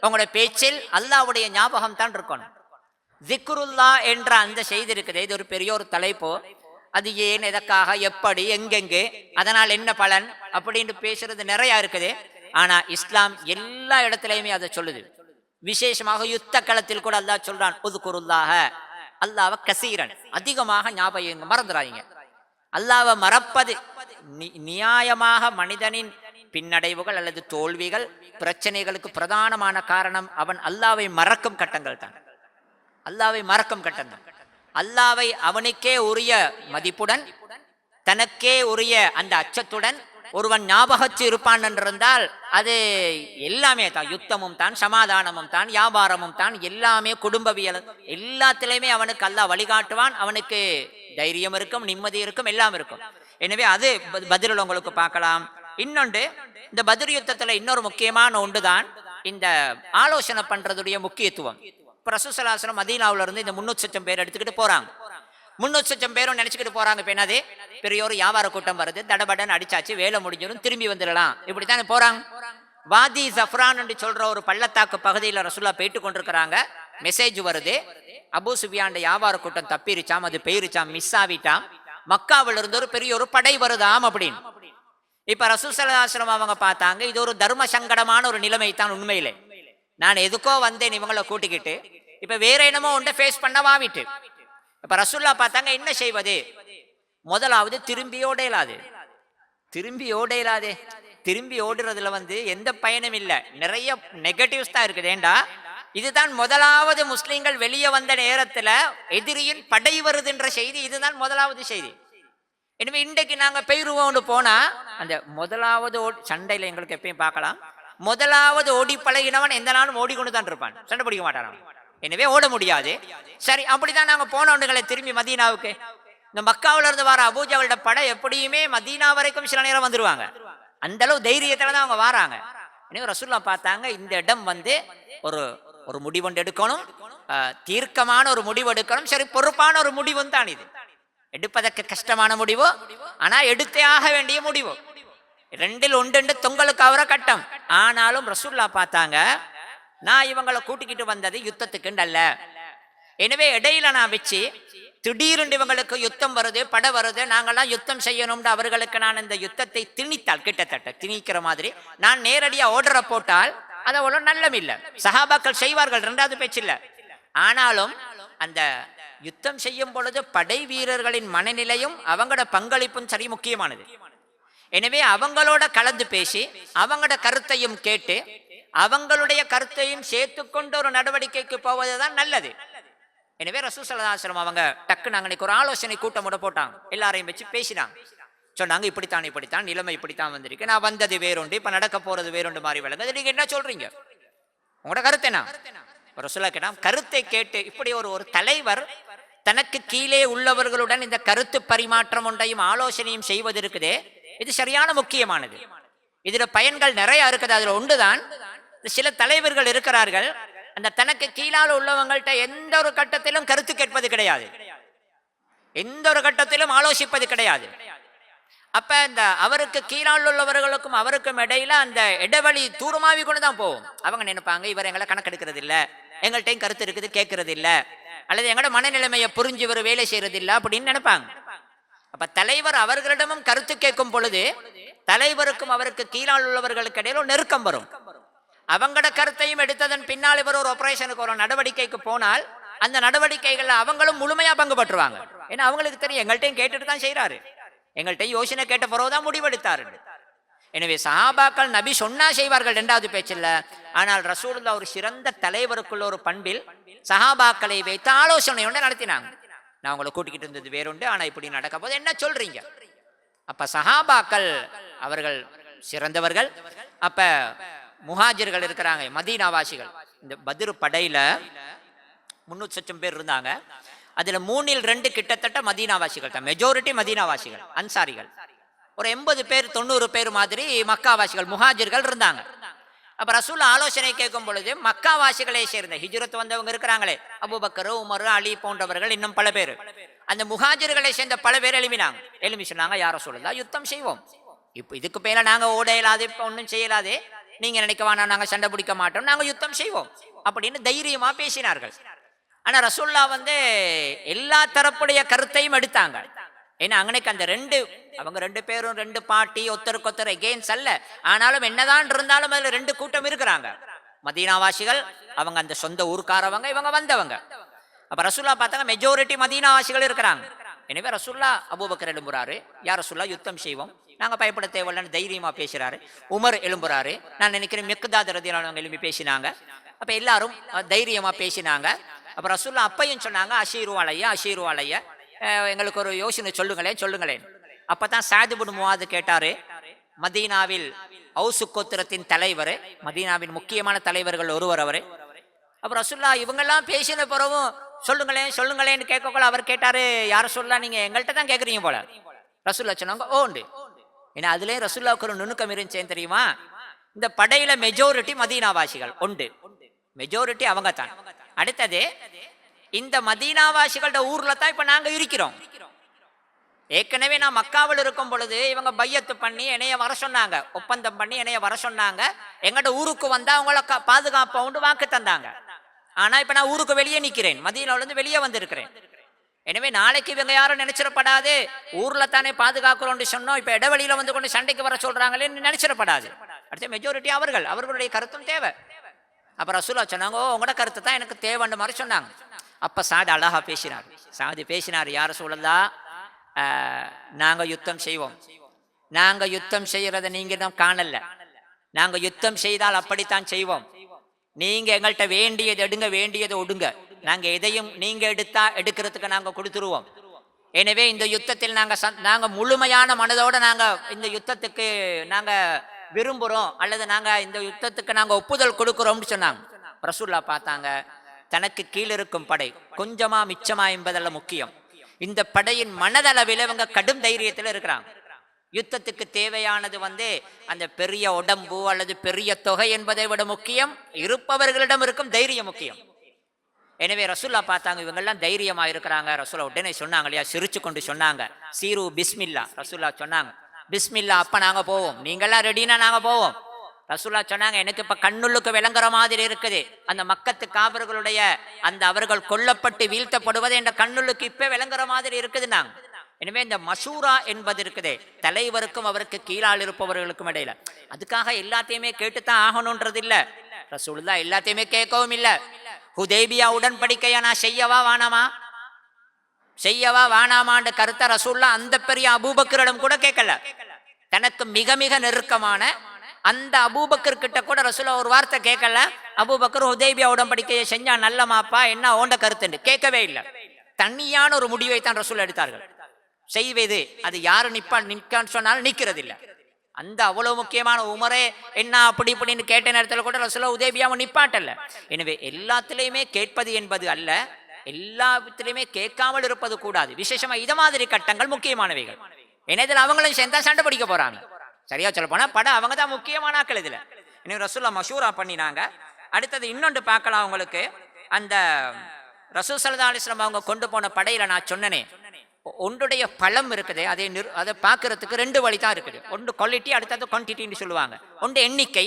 உங்களோட பேச்சில் அல்லாஹ்வுடைய ஞாபகம் தான் இருக்கணும். zikrullāh என்ற அந்த செய்தி இருக்குது, இது ஒரு பெரிய ஒரு தலைப்பு. அது ஏன், எதற்காக, எப்படி, எங்கெங்கே, அதனால் என்ன பலன் அப்படின்னு பேசுறது நிறைய இருக்குது. ஆனா இஸ்லாம் எல்லா இடத்துலையுமே அதை சொல்லுது. விசேஷமாக யுத்த களத்தில் கூட அல்லாஹ் சொல்றான், உذ்குருல்லாஹ, அல்லாஹ்வை கஸீரன், அதிகமாக ஞாபகம், மறந்துடாதீங்க. அல்லாஹ்வை மறப்பது நியாயமாக மனிதனின் பின்னடைவுகள் அல்லது தோல்விகள் பிரச்சனைகளுக்கு பிரதானமான காரணம் அவன் அல்லாஹ்வை மறக்கும் கட்டங்கள் தான். அல்லாஹ்வை மறக்கும் கட்டங்கள், அல்லாஹ்வை அவனுக்கே உரிய மதிப்புடன் தனக்கே உரிய அந்த அச்சத்துடன் ஒருவன் ஞாபகத்து இருப்பான் என்றிருந்தால் அது எல்லாமே தான், யுத்தமும் தான், சமாதானமும் தான், வியாபாரமும் தான், எல்லாமே குடும்பவியல் எல்லாத்திலையுமே அவனுக்கு அல்லாஹ் வழிகாட்டுவான். அவனுக்கு தைரியம் இருக்கும், நிம்மதி இருக்கும், எல்லாம் இருக்கும். எனவே அது பத்ரில் உங்களுக்கு பார்க்கலாம். இன்னொன்று, இந்த பத்ர் யுத்தத்துல இன்னொரு முக்கியமான ஒன்றுதான் இந்த ஆலோசனை பண்றதுடைய முக்கியத்துவம். இப்ப ரசூல் ஸல்லல்லாஹு அலைஹி வஸல்லம் மதீனாவுல இருந்து இந்த 300,000 பேர் எடுத்துக்கிட்டு போறாங்க. 300,000 பேரும் நினைச்சுக்கிட்டு போறாங்க, இப்ப என்னது பெரிய ஒரு வியாபார கூட்டம் வருது, தடபடன் அடிச்சாச்சு, வேலை முடிஞ்சிடும், திரும்பி வந்துடலாம், இப்படித்தானே போறாங்க. வாதி ஜஃப்ரான் என்று சொல்ற ஒரு பள்ளத்தாக்கு பகுதியில் ரசூலுல்லாஹ் போயிட்டு கொண்டிருக்கிறாங்க. மெசேஜ் வருது, அபூ சுஃபியான் வியாபார கூட்டம் தப்பிருச்சாம், அது போயிருச்சாம், மிஸ் ஆவிட்டாம், மக்காவில் இருந்து ஒரு பெரிய ஒரு படை வருதாம் அப்படின்னு. இப்ப ரசூல் ஸல்லல்லாஹு அலைஹி வஸல்லம் அவங்க பார்த்தாங்க, இது ஒரு தர்ம சங்கடமான ஒரு நிலைமை தான். உண்மையிலே நான் எதுக்கோ வந்தேன் இவங்களை கூட்டிக்கிட்டு, இப்ப வேற என்னமோ ஒன்றை ஃபேஸ் பண்ண வாவிட்டு. இப்ப ரசூலுல்லாஹ் பார்த்தாங்க, என்ன செய்வது? முதலாவது திரும்பி ஓடையலாது, திரும்பி ஓடுறதுல எந்த பயனும் இல்லை, நிறைய நெகட்டிவ்ஸ் தான் இருக்குது. ஏண்டா இதுதான் முதலாவது முஸ்லிம்கள் வெளியே வந்த நேரத்துல எதிரியின் படை வருதுன்ற செய்தி, இதுதான் முதலாவது செய்தி. எனவே இன்றைக்கு நாங்க பெயருவோம் போனா அந்த முதலாவது சண்டையில எங்களுக்கு எப்பயும் பார்க்கலாம், முதலாவது ஓடி பழகினவன் எந்த நாளும் ஓடிக்கொண்டு தான் இருப்பான், சண்டை பிடிக்க மாட்டான். எனவே ஓட முடியாது. சரி, அப்படிதான் நாங்க போனவங்களை திரும்பி மதீனாவுக்கு, இந்த மக்காவில இருந்து வர அபூஜஹலோட படை எப்படியுமே மதீனா வரைக்கும் சில நேரம் வந்துருவாங்க. அந்த அளவு தைரியத்துல தான் அவங்க வராங்க. எனவே ரசூலுல்லாஹ் பார்த்தாங்க, இந்த இடம் ஒரு முடிவு எடுக்கணும், தீர்க்கமான ஒரு முடிவு எடுக்கணும். சரி, பொறுப்பான ஒரு முடிவு தான் இது, எடுப்பதற்கு கஷ்டமான முடிவு, ஆனா எடுத்தே ஆக வேண்டிய முடிவு. ரெண்டில் ஒன்று தொங்கலுக்கு அவர கட்டம். ஆனாலும் ரசூலுல்லாஹ் பார்த்தாங்க, நான் இவங்களை கூட்டிக்கிட்டு வந்தது யுத்தத்துக்கு அல்ல. எனவே இடையில நான் வச்சு திடீரென்று இவங்களுக்கு யுத்தம் வருது, படை வருது, நாங்கெல்லாம் யுத்தம் செய்யணும்னு அவர்களுக்கு நான் இந்த யுத்தத்தை திணித்தால், கிட்டத்தட்ட திணிக்கிற மாதிரி நான் நேரடியா ஓர்டரை போட்டால் அது அவ்வளோ நல்லம் இல்லை. சஹாபாக்கள் செய்வார்கள், ரெண்டாவது பேச்சு இல்லை. ஆனாலும் அந்த யுத்தம் செய்யும் பொழுது படை வீரர்களின் மனநிலையும் அவங்களோட பங்களிப்பும் சரி முக்கியமானது. எனவே அவங்களோட கலந்து பேசி அவங்களோட கருத்தையும் கேட்டு அவங்களுடைய கருத்தையும் சேர்த்துக்கொண்டு ஒரு நடவடிக்கைக்கு போவதுதான் நல்லது. எனவே ரசூல் ஸல்லல்லாஹு அலைஹி வஸல்லம் அவங்க டக்குன்னு அன்னைக்கு ஒரு ஆலோசனை கூட்டம் போட்டாங்க. எல்லாரையும் வச்சு பேசினாங்க. சொன்னாங்க, இப்படித்தான் நிலைமை இப்படித்தான் வந்திருக்கு, நான் வந்தது வேறுண்டு, இப்ப நடக்க போறது வேறுண்டு மாதிரி விளங்குது, நீங்க என்ன சொல்றீங்க, உங்களோட கருத்து என்ன? ரசூலா கேட்டாங்க. கருத்தை கேட்டு இப்படி ஒரு தலைவர் தனக்கு கீழே உள்ளவர்களுடன் இந்த கருத்து பரிமாற்றம் ஒன்றையும் ஆலோசனையும் செய்வது இருக்குதே, இது சரியான முக்கியமானது. இதுல பயன்கள் நிறைய இருக்குது. அதுல ஒன்றுதான், சில தலைவர்கள் இருக்கிறார்கள், அந்த தனக்கு கீழால் உள்ளவங்கள்ட்ட எந்த ஒரு கட்டத்திலும் கருத்து கேட்பது கிடையாது, எந்த ஒரு கட்டத்திலும் ஆலோசிப்பது கிடையாது. அப்ப இந்த அவருக்கு கீழால் உள்ளவர்களுக்கும் அவருக்கும் இடையில அந்த இடைவெளி தூரமாவி கொண்டுதான் போகும். அவங்க நினைப்பாங்க, இவர் எங்களை கணக்கெடுக்கிறது இல்ல, எங்கள்கிட்டையும் கருத்து இருக்குது கேட்கறது இல்ல, அல்லது எங்களோட மனநிலைமையை புரிஞ்சு இவர் வேலை செய்யறது இல்ல அப்படின்னு நினைப்பாங்க. அப்ப தலைவர் அவர்களிடமும் கருத்து கேட்கும் பொழுது தலைவருக்கும் அவருக்கு கீழால் உள்ளவர்களுக்கு இடையில ஒரு நெருக்கம் வரும். அவங்களோட கருத்தையும் எடுத்ததன் பின்னால் இவர் ஒரு ஆபரேஷனுக்கு ஒரு நடவடிக்கைக்கு போனால் அந்த நடவடிக்கைகள்ல அவங்களும் முழுமையா பங்கு பற்றுவாங்க. ஏன்னா அவங்களுக்கு தெரியும், எங்கள்கிட்டையும் கேட்டுட்டு தான் செய்யறாரு, எங்கள்கிட்ட யோசனை கேட்ட பிறகுதான் முடிவெடுத்தாரு. எனவே சஹாபாக்கள் நபி சொன்னா செய்வார்கள், இரண்டாவது பேச்சில்ல. ஆனால் ரசூலுல்லாஹ் ஒரு சிறந்த தலைவருக்குள்ள ஒரு பண்பில் சஹாபாக்களை வைத்து ஆலோசனை ஒன்று நடத்தினாங்க. நான் உங்களை கூட்டிக்கிட்டு இருந்தது வேறுண்டு, ஆனா இப்படி நடக்க போது என்ன சொல்றீங்க? அப்ப சஹாபாக்கள் அவர்கள் சிறந்தவர்கள். அப்ப முஹாஜிர்கள் இருக்கிறாங்க, மதீனாவாசிகள். இந்த பத்ர் படையில 300 பேர் இருந்தாங்க. அதுல 3/2 கிட்டத்தட்ட மதீனாவாசிகள் தான், மெஜாரிட்டி மதீனாவாசிகள், அன்சாரிகள். ஒரு 80 பேர் 90 பேர் மாதிரி மக்காவாசிகள் முஹாஜிர்கள் இருந்தாங்க. அப்ப ரசூல் ஆலோசனை கேட்கும் பொழுது மக்காவாசிகளை சேர்ந்த ஹிஜ்ரத் வந்தவங்க இருக்கிறாங்களே, அபூபக்கர், உமர், அலி போன்றவர்கள், இன்னும் பல பேர், அந்த முஹாஜிர்களை சேர்ந்த பல பேர் எழுப்பி சொன்னாங்க, யார் ரசூலுல்லாஹ் யுத்தம் செய்வோம், இப்ப இதுக்கு மேல நாங்க ஓட இயலாது, இப்ப ஒன்றும் செய்யலாதே, நீங்க நினைக்க வேணாம், நாங்க சண்டை பிடிக்க மாட்டோம், நாங்க யுத்தம் செய்வோம் அப்படின்னு தைரியமா பேசினார்கள். ஆனா ரசூலுல்லாஹ் எல்லா தரப்புடைய கருத்தையும் எடுத்தாங்க. ஏன்னா அங்கனைக்கு அந்த அவங்க 2 பேரும் 2 பார்ட்டி, ஒருத்தருக்கு எகெயின்ஸ்ட் அல்ல. ஆனாலும் என்னதான் இருந்தாலும் அதுல 2 கூட்டம் இருக்கிறாங்க. மதீனாவாசிகள் அவங்க அந்த சொந்த ஊருக்காரவங்க, இவங்க வந்தவங்க. அப்ப ரசூலுல்லாஹ் பார்த்தாங்க மெஜாரிட்டி மதீனாவாசிகள் இருக்கிறாங்க. எனவே ரசூலுல்லாஹ் அபூபக்கர் எழும்புறாரு, யார் ரசூலுல்லாஹ் யுத்தம் செய்வோம், நாங்க பயப்பட தேவையில்லைன்னு தைரியமா பேசுறாரு. உமர் எழும்புறாரு, நான் நினைக்கிறேன் மிக்தாத் ரலியல்லாஹு அன்ஹு எழுப்பி பேசினாங்க. அப்ப எல்லாரும் தைரியமா பேசினாங்க. அப்ப ரசூலுல்லாஹ் அப்பையும் சொன்னாங்க, அஷீரு அலைய, எங்களுக்கு ஒரு யோசனை சொல்லுங்களேன். அப்பதான் சாத் இப்னு முஆத் கேட்டாரு, மதீனாவில் அவுஸ் கோத்திரத்தின் தலைவர், மதீனாவின் முக்கியமான தலைவர்கள் ஒருவர் அவரு. அப்ப ரசூலுல்லாஹ் இவங்கெல்லாம் பேசின பிறகும் சொல்லுங்களேன்னு கேட்கக்குள்ள அவர் கேட்டாரு, யார சொல்லலாம், நீங்க எங்கள்கிட்ட தான் கேட்குறீங்க போல. ரசூலுல்லாஹ் சொன்னாங்க, ஓண்டு. ஏன்னா அதுலயும் ரசூலுல்லாஹ்வுக்கு ஒரு நுணுக்கம் இருந்துச்சேன்னு தெரியுமா? இந்த படையில மெஜாரிட்டி மதீனாவாசிகள் உண்டு, மெஜாரிட்டி அவங்க தான். அடுத்தது இந்த மதீனாவாசிகளோட ஊர்ல தான் இப்ப நாங்க இருக்கிறோம். ஏற்கனவே நான் மக்காவில் இருக்கும் பொழுது இவங்க பையத்து பண்ணி என்னைய வர சொன்னாங்க, ஒப்பந்தம் பண்ணி என்னைய வர சொன்னாங்க, எங்கட ஊருக்கு வந்தா அவங்கள பாதுகாப்பா உண்டு வாக்கு தந்தாங்க. ஆனா இப்ப நான் ஊருக்கு வெளியே நிக்கிறேன், மதீனாவுல இருந்து வெளியே வந்திருக்கிறேன். எனவே நாளைக்கு இவங்க யாரும் நினைச்சிடப்படாது, ஊர்ல தானே பாதுகாக்கிறோம்னு சொன்னோம், இப்ப இடைவெளியில வந்து கொண்டு சண்டைக்கு வர சொல்றாங்களேன்னு நினைச்சிடப்படாது. அடுத்த மெஜாரிட்டி அவர்களுடைய கருத்தும் தேவை. அப்ப ரசூலுல்லாஹ் சொன்னாங்க, உங்களோட கருத்து தான் எனக்கு தேவைன்ற மாதிரி சொன்னாங்க. அப்ப சாத் அழகா பேசினார், யார் ரசூலுல்லாஹ், நாங்க யுத்தம் செய்வோம், நாங்க யுத்தம் செய்யறத நீங்க தான் காணல, நாங்க யுத்தம் செய்தால் அப்படித்தான் செய்வோம், நீங்க எங்கள்கிட்ட வேண்டியது எடுங்க, வேண்டியதை ஒடுங்க, நாங்க எதையும் நீங்க எடுக்கிறதுக்கு நாங்க கொடுத்துருவோம். எனவே இந்த யுத்தத்தில் நாங்க முழுமையான மனதோட நாங்க இந்த யுத்தத்துக்கு நாங்க விரும்புறோம், அல்லது நாங்க இந்த யுத்தத்துக்கு நாங்க ஒப்புதல் கொடுக்கிறோம்னு சொன்னாங்க. ரசூலுல்லாஹ் பார்த்தாங்க, தனக்கு கீழ் இருக்கும் படை கொஞ்சமா மிச்சமா என்பதல்ல முக்கியம், இந்த படையின் மனதளவில் இவங்க கடும் தைரியத்தில் இருக்கிறாங்க. யுத்தத்துக்கு தேவையானது அந்த பெரிய உடம்பு அல்லது பெரிய தொகை என்பதை விட முக்கியம் இருப்பவர்களிடம் இருக்கும் தைரியம் முக்கியம். எனவே ரசூலுல்லாஹ் பார்த்தாங்க, இவங்கெல்லாம் தைரியமா இருக்கிறாங்க. ரசூலுல்லாஹ் உடனே சொன்னாங்க இல்லையா, சிரிச்சு கொண்டு சொன்னாங்க, சீரு பிஸ்மில்லா. ரசூலுல்லாஹ் சொன்னாங்க, பிஸ்மில்லா, அப்ப நாங்க போவோம், நீங்கெல்லாம் ரெடினா நாங்க போவோம். ரசூலா சொன்னாங்க, எனக்கு இப்ப கண்ணுள்ளுக்கு விளங்குற மாதிரி இருக்குது அந்த மக்கத்து காவர்களுடைய அந்த அவர்கள் கொல்லப்பட்டு வீழ்த்தப்படுவது என்ற கண்ணுள்ளுக்கு இப்ப விளங்குற மாதிரி இருக்குதுன்னாங்க. எனவே இந்த மசூரா என்பது இருக்குதே, தலைவருக்கும் அவருக்கு கீழால் இருப்பவர்களுக்கும் இடையில, அதுக்காக எல்லாத்தையுமே கேட்டுத்தான் ஆகணும்ன்றது இல்ல. ரசூலுல்லாஹ் எல்லாத்தையுமே கேட்கவும் இல்ல. ஹுதைபியா உடன்படிக்கையா நான் செய்யவா வானாமா, செய்யவா வானாமான்ற கருத்தை ரசூலுல்லாஹ் அந்த பெரிய அபூபக்கரிடம் கூட கேட்கல. தனக்கு மிக மிக நெருக்கமான அந்த அபூபக்கர் கிட்ட கூட ரசூலுல்லாஹ் ஒரு வார்த்தை கேட்கல. அபூபக்கர் ஹுதைபியா உடன்படிக்கையை செஞ்சா நல்லமாப்பா, என்ன ஓண்ட கருத்துன்னு கேட்கவே இல்லை. தனியான ஒரு முடிவை தான் ரசூல் எடுத்தார்கள். செய்வது அது யாரு நிற்கான்னு சொன்னாலும் நிற்கிறது இல்லை. அந்த அவ்வளவு முக்கியமான உமரே என்ன அப்படி இப்படின்னு கேட்ட நேரத்தில் கூட ரசூலுல்லாஹ் ஹுதைபியாவை நிப்பாட்டல்ல. எனவே எல்லாத்திலையுமே கேட்பது என்பது அல்ல, எல்லாத்திலையுமே கேட்காமல் இருப்பது கூடாது. விசேஷமா இத மாதிரி கட்டங்கள் முக்கியமானவைகள். இதில் அவங்களும் சேர்ந்தா சண்டை பிடிக்க போறாங்க. சரியா சொல்ல போனா படம் அவங்க தான் முக்கியமான ஆக்கள் இதுல. எனவே ரசூலுல்லாஹ் மஷூரா பண்ணினாங்க. அடுத்தது இன்னொன்று பார்க்கலாம் உங்களுக்கு. அந்த ரசூல் ஸல்லல்லாஹு அலைஹி வஸல்லம் அவங்க கொண்டு போன படையில நான் சொன்னனே, ஒன்றுடைய பலம் இருக்குது, அதை பார்க்கறதுக்கு ரெண்டு வழி தான் இருக்குது. ஒன்று குவாலிட்டி, அடுத்தது குவான்டிட்டின்னு சொல்லுவாங்க. ஒன்று எண்ணிக்கை,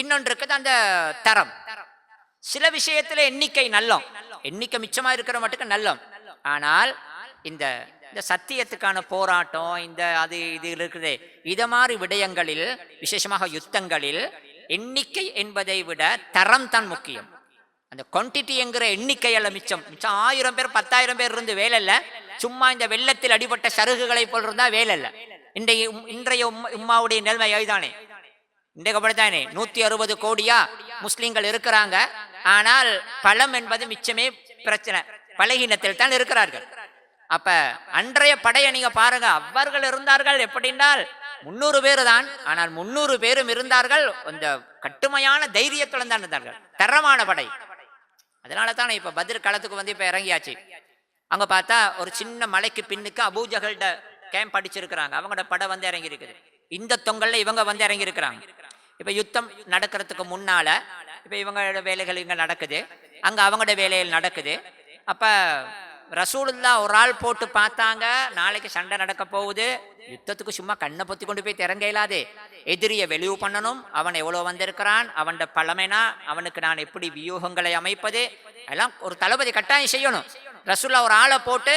இன்னொன்று இருக்குது அந்த தரம். சில விஷயத்துல எண்ணிக்கை நல்லம், எண்ணிக்கை மிச்சமா இருக்கிற மட்டுக்கு நல்லம். ஆனால் இந்த சத்தியத்துக்கான போராட்டம், இந்த அது இது இருக்குது, இத மாதிரி விடயங்களில் விசேஷமாக யுத்தங்களில் எண்ணிக்கை என்பதை விட தரம் தான் முக்கியம். அந்த குவான்டிட்டி என்கிற எண்ணிக்கை அல்ல மிச்சம். 1000 பேர் 10,000 பேர் இருந்து வேலை இல்ல. சும்மா இந்த வெள்ளத்தில் அடிபட்ட சருகுகளை போல் இருந்தா வேலை இல்ல. இன்றைய உம்மாவுடைய நிலைமை அதுதானே. இன்றைக்கு அப்படித்தானே 160 கோடியா முஸ்லிம்கள் இருக்கிறாங்க. ஆனால் பலம் என்பது மிச்சமே பிரச்சனை, பலகீனத்தில் தான் இருக்கிறார்கள். அப்ப அன்றைய படையை நீங்க பாருங்க, அவர்கள் இருந்தார்கள் எப்படின்றால் 300 பேர் தான். ஆனால் 300 பேரும் இருந்தார்கள் அந்த கட்டுமையான தைரியத்துடன் தான் இருந்தார்கள், தரமான படை. அதனால தானே இப்ப பத்ர் களத்துக்கு வந்து இப்ப இறங்கியாச்சு. அங்க பார்த்தா ஒரு சின்ன மலைக்கு பின்னுக்கு அபூஜஹல்ட கேம்ப் அடிச்சிருக்கிறாங்க. அவங்களோட படம் வந்து இறங்கி இருக்குது. இந்த தொங்கல்ல இவங்க வந்து இறங்கி இருக்கிறாங்க. இப்ப யுத்தம் நடக்கிறதுக்கு முன்னால இப்ப இவங்களோட வேலைகள் இங்க நடக்குது, அங்க அவங்களோட வேலைகள் நடக்குது. அப்ப ரசூலுல்லாஹ் ஒரு ஆள் போட்டு பார்த்தாங்க, நாளைக்கு சண்டை நடக்க போகுது, யுத்தத்துக்கு சும்மா கண்ணை பொத்தி கொண்டு போய் திறங்க இயலாது, எதிரியை வெளிவு பண்ணணும், அவன் எவ்வளவு வந்திருக்கிறான், அவன் பழமைனா அவனுக்கு நான் எப்படி வியூகங்களை அமைப்பது, எல்லாம் ஒரு தளபதி கட்டாயம் செய்யணும். ரசூலுல்லாஹ் ஒரு ஆளை போட்டு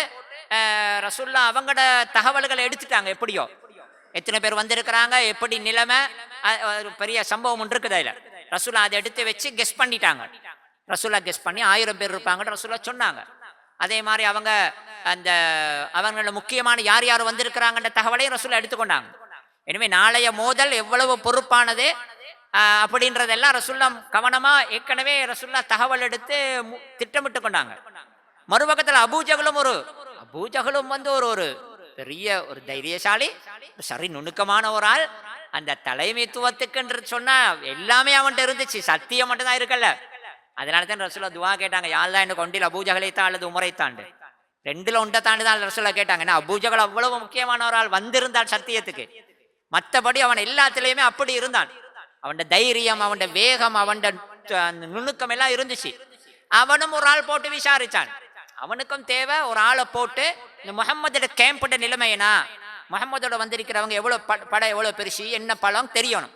ரசூலுல்லாஹ் அவங்களோட தகவல்களை எடுத்துட்டாங்க. எப்படியோ எத்தனை பேர் வந்திருக்கிறாங்க, எப்படி நிலைமை, ஒரு பெரிய சம்பவம் ஒன்று இருக்குது அதுல. ரசூலுல்லாஹ் அதை எடுத்து வச்சு கெஸ் பண்ணிட்டாங்க. ரசூலுல்லாஹ் கெஸ் பண்ணி 1000 பேர் இருப்பாங்கன்னு ரசூலுல்லாஹ் சொன்னாங்க. அதே மாதிரி அவங்க அந்த அவங்களோட முக்கியமான யார் யார் வந்திருக்கிறாங்கன்ற தகவலையும் ரசூலுல்லாஹ் எடுத்துக்கொண்டாங்க. எனவே நாளைய மோதல் எவ்வளவு பொறுப்பானது அப்படின்றதெல்லாம் ரசூலுல்லாஹ் கவனமா ஏற்கனவே ரசூலுல்லாஹ் தகவல் எடுத்து திட்டமிட்டு கொண்டாங்க. மறுபக்கத்தில் அபூஜஹலும் வந்து ஒரு பெரிய ஒரு தைரியசாலி, சரி நுணுக்கமான ஒரு ஆள். அந்த தலைமைத்துவத்துக்குன்று சொன்னா எல்லாமே அவன்கிட்ட இருந்துச்சு, சத்தியம் மட்டும் தான் இருக்கல. அதனால தான் ரசூலுல்லாஹ் துவா கேட்டாங்க, யாழ்லா என்ன கொண்டில் அபூஜஹலைத்தான் அல்லது உமரைத்தாண்டு, ரெண்டுல ஒன்றை தாண்டி தான் ரசூலுல்லாஹ் கேட்டாங்க. ஏன்னா அபூஜஹல் அவ்வளவு முக்கியமான ஒரு ஆள் வந்திருந்தான் சத்தியத்துக்கு. மற்றபடி அவன் எல்லாத்திலையுமே அப்படி இருந்தான். அவன் தைரியம், அவன் வேகம், அவன் நுணுக்கம் எல்லாம் இருந்துச்சு. அவனும் ஒரு ஆள் போட்டு விசாரிச்சான். அவனுக்கும் தேவை ஒரு ஆளை போட்டு இந்த முஹம்மதோட கேம்போட நிலைமைனா, முஹம்மதோட வந்திருக்கிறவங்க எவ்வளவு படம் எவ்வளவு பெருசு என்ன பழம் தெரியணும்.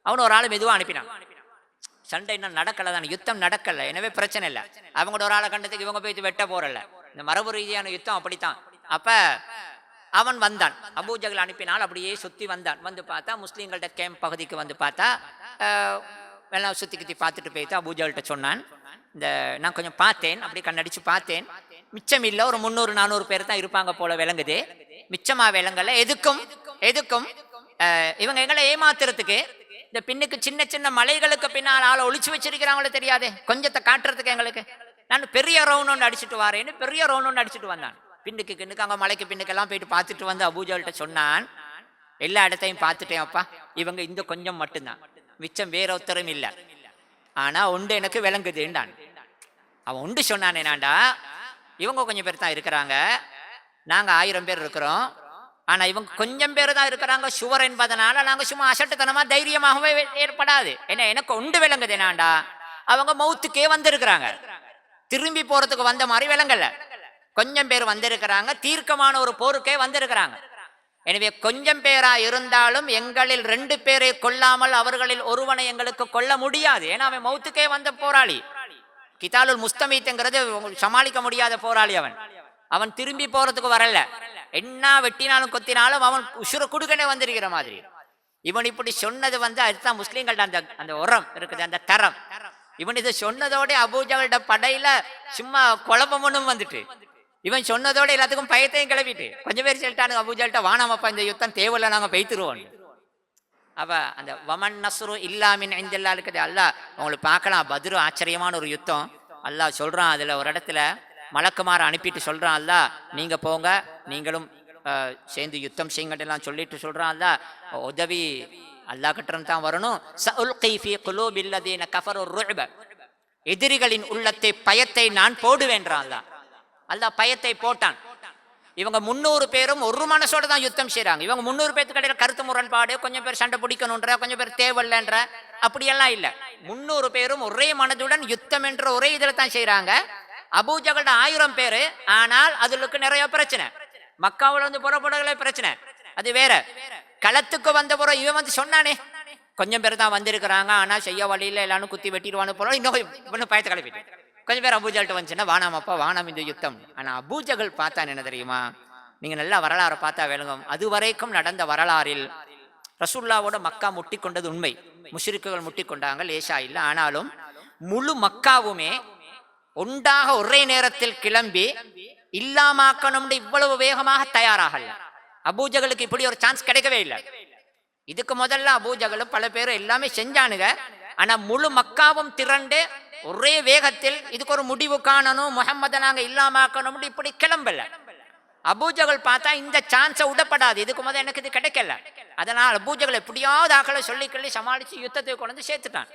அவனு ஒரு ஆள் மெதுவா அனுப்பினான். சண்டை இன்னும் நடக்கல தானே, யுத்தம் நடக்கல, எனவே பிரச்சனை இல்லை. அவங்களோட ஒரு ஆளை கண்டதுக்கு இவங்க போய் வெட்ட போறல. இந்த மரபு ரீதியான யுத்தம் அப்படித்தான். அப்ப அவன் வந்தான், அபூஜஹல் அனுப்பினால் அப்படியே சுத்தி வந்தான். வந்து பார்த்தா முஸ்லீம்கள்ட்ட கேம்ப் பகுதிக்கு வந்து பார்த்தா எல்லாம் சுத்தி கித்தி பார்த்துட்டு போயிட்டு அபூஜஹல்கிட்ட சொன்னான், இந்த நான் கொஞ்சம் பார்த்தேன், அப்படி கண்ணடிச்சு பார்த்தேன், மிச்சம் இல்லை, ஒரு 300-400 பேர் தான் இருப்பாங்க போல விளங்குது, மிச்சமா விளங்கல. எதுக்கும் இவங்க எங்களை ஏமாத்துறதுக்கு இந்த பின்னுக்கு சின்ன சின்ன மலைகளுக்கு பின்னால் ஆளை ஒளிச்சு வச்சிருக்கிறாங்களோ தெரியாதே, கொஞ்சத்தை காட்டுறதுக்கு எங்களுக்கு. நான் பெரிய ரவுண்ட் ஒன்று அடிச்சுட்டு வரேன்னு பெரிய ரவுண்ட் ஒன்று அடிச்சுட்டு வந்தான். பின்னுக்கு அங்கே மலைக்கு பின்னுக்கெல்லாம் போயிட்டு பார்த்துட்டு வந்து அபூஜஹல்கிட்ட சொன்னான், எல்லா இடத்தையும் பார்த்துட்டேன் அப்பா, இவங்க இந்த கொஞ்சம் மட்டும்தான், மிச்சம் வேற ஒருத்தரும் இல்லை. ஆனா ஒன்று எனக்கு விளங்குதுன்றான். அவன் ஒன்று சொன்னான், என்னாண்டா இவங்க கொஞ்சம் பேர் தான் இருக்கிறாங்க, நாங்க 1000 பேர் இருக்கிறோம், ஆனா இவங்க கொஞ்சம் பேர் தான் இருக்கிறாங்க சுவர் என்பதனால நாங்க சும்மா அசட்டுத்தனமா தைரியமாகவே ஏற்படாது. ஏன்னா எனக்கு ஒன்று விளங்குது, என்னாண்டா அவங்க மௌத்துக்கே வந்திருக்கிறாங்க, திரும்பி போறதுக்கு வந்த மாதிரி விளங்கல. கொஞ்சம் பேர் வந்திருக்கிறாங்க, தீர்க்கமான ஒரு போருக்கே வந்திருக்கிறாங்க. எனவே கொஞ்சம் பேரா இருந்தாலும் எங்களில் 2 பேரை கொல்லாமல் அவர்களில் ஒருவனை எங்களுக்கு கொல்ல முடியாது. ஏன்னா அவன் மௌத்துக்கே வந்த போராளி. கிதாலுல் முஸ்தமீத்ங்கிறது சமாளிக்க முடியாத போராளி. அவன் திரும்பி போறதுக்கு வரல. என்ன வெட்டினாலும் கொத்தினாலும் அவன் உசுர குடுக்கனே வந்திருக்கிற மாதிரி. இவன் இப்படி சொன்னது அதுதான் முஸ்லீம்கள்ட்ட அந்த அந்த உரம் இருக்குது, அந்த தரம். இவன் இதை சொன்னதோட அபூஜகல்ட படையில சும்மா குழப்பமும் வந்துட்டு, இவன் சொன்னதோட எல்லாத்துக்கும் பயத்தையும் கிளப்பிட்டு கொஞ்சம் பேர் சொல்லிட்டானு அபூஜகல்ட்ட, வானாமப்பா இந்த யுத்தம் தேவையில்ல, நாங்க பெய்த்துருவோம். அப்ப அந்த வமன் நஸ்ரு இல்லாமின் இந்தல்லா இருக்குது. அல்லாஹ் உங்களுக்கு பார்க்கலாம், பத்ரு ஆச்சரியமான ஒரு யுத்தம். அல்லாஹ் சொல்றான், அதுல ஒரு இடத்துல மலக்குமார அனுப்பிட்டு சொல்றான், அல்லாஹ் நீங்க போங்க, நீங்களும் சேர்ந்து யுத்தம் செய்யுங்கலாம் சொல்லிட்டு சொல்றான். அல்லாஹ் உதவி அல்லாஹ் கிட்ட தான் வரணும். சஉல்கி ஃபீ குலூபில் லதீன கஃபரு ருஅப, எதிரிகளின் உள்ளத்தை பயத்தை நான் போடுவேன்றான் அல்லாஹ். அல்லாஹ் பயத்தை போட்டான். இவங்க 300 பேரும் ஒரு மனசோட தான் யுத்தம் செய்யறாங்க. இவங்க 300 பேருக்கு இடையில கருத்து முரண்பாடு, கொஞ்சம் பேர் சண்டை பிடிக்கணுன்ற, கொஞ்சம் பேர் தேவையில்லைன்ற, அப்படியெல்லாம் இல்லை. 300 பேரும் ஒரே மனதுடன் யுத்தம் என்ற ஒரே இதுல தான் செய்யறாங்க. அபூஜகல்ட 1000 பேரு. ஆனால் அதுக்கு நிறைய பிரச்சனை. மக்காவில் புறப்படல பிரச்சனை, அது வேற. களத்துக்கு வந்த பிறகு இவன் சொன்னானே, கொஞ்சம் பேர் தான் வந்திருக்கிறாங்க, ஆனா செய்ய வழியில எல்லாரும் குத்தி வெட்டிடுவான்னு போல இன்னும் பயத்தை கிளப்பிட்டு கொஞ்சம் பேர் அபூஜகல்ட்ட வந்துச்சுன்னா, வானாமப்பா வானாம் இந்த யுத்தம். ஆனா அபூஜகல் பார்த்தான் என்ன தெரியுமா? நீங்க நல்லா வரலாறு பார்த்தா விளங்கும். அதுவரைக்கும் நடந்த வரலாறில் ரசூலுல்லாவோட மக்கா முட்டி கொண்டது உண்மை. முஷ்ரிக்குகள் முட்டி கொண்டாங்க, லேசா இல்லை. ஆனாலும் முழு மக்காவுமே ஒன்றாக ஒரே நேரத்தில் கிளம்பி இல்லாமாக்கணும் இவ்வளவு வேகமாக தயாராகல. அபூஜகலுக்கு இப்படி ஒரு சான்ஸ் கிடைக்கவே இல்லை. இதுக்கு முதல்ல அபூஜகலும் பல பேரும் எல்லாமே செஞ்சானுங்க. ஆனா முழு மக்காவும் திரண்டு ஒரே வேகத்தில் இதுக்கு ஒரு முடிவு காணணும், முஹம்மதை நாங்க இல்லாமாக்கணும் இப்படி கிளம்பல. அபூஜகல் பார்த்தா இந்த சான்ஸை விடப்படாது, இதுக்கு முதல் எனக்கு இது கிடைக்கல. அதனால் அபூஜகல் எப்படியாவது ஆக்களை சொல்லி சமாளிச்சு யுத்தத்தை கொண்டு சேர்த்துட்டான்.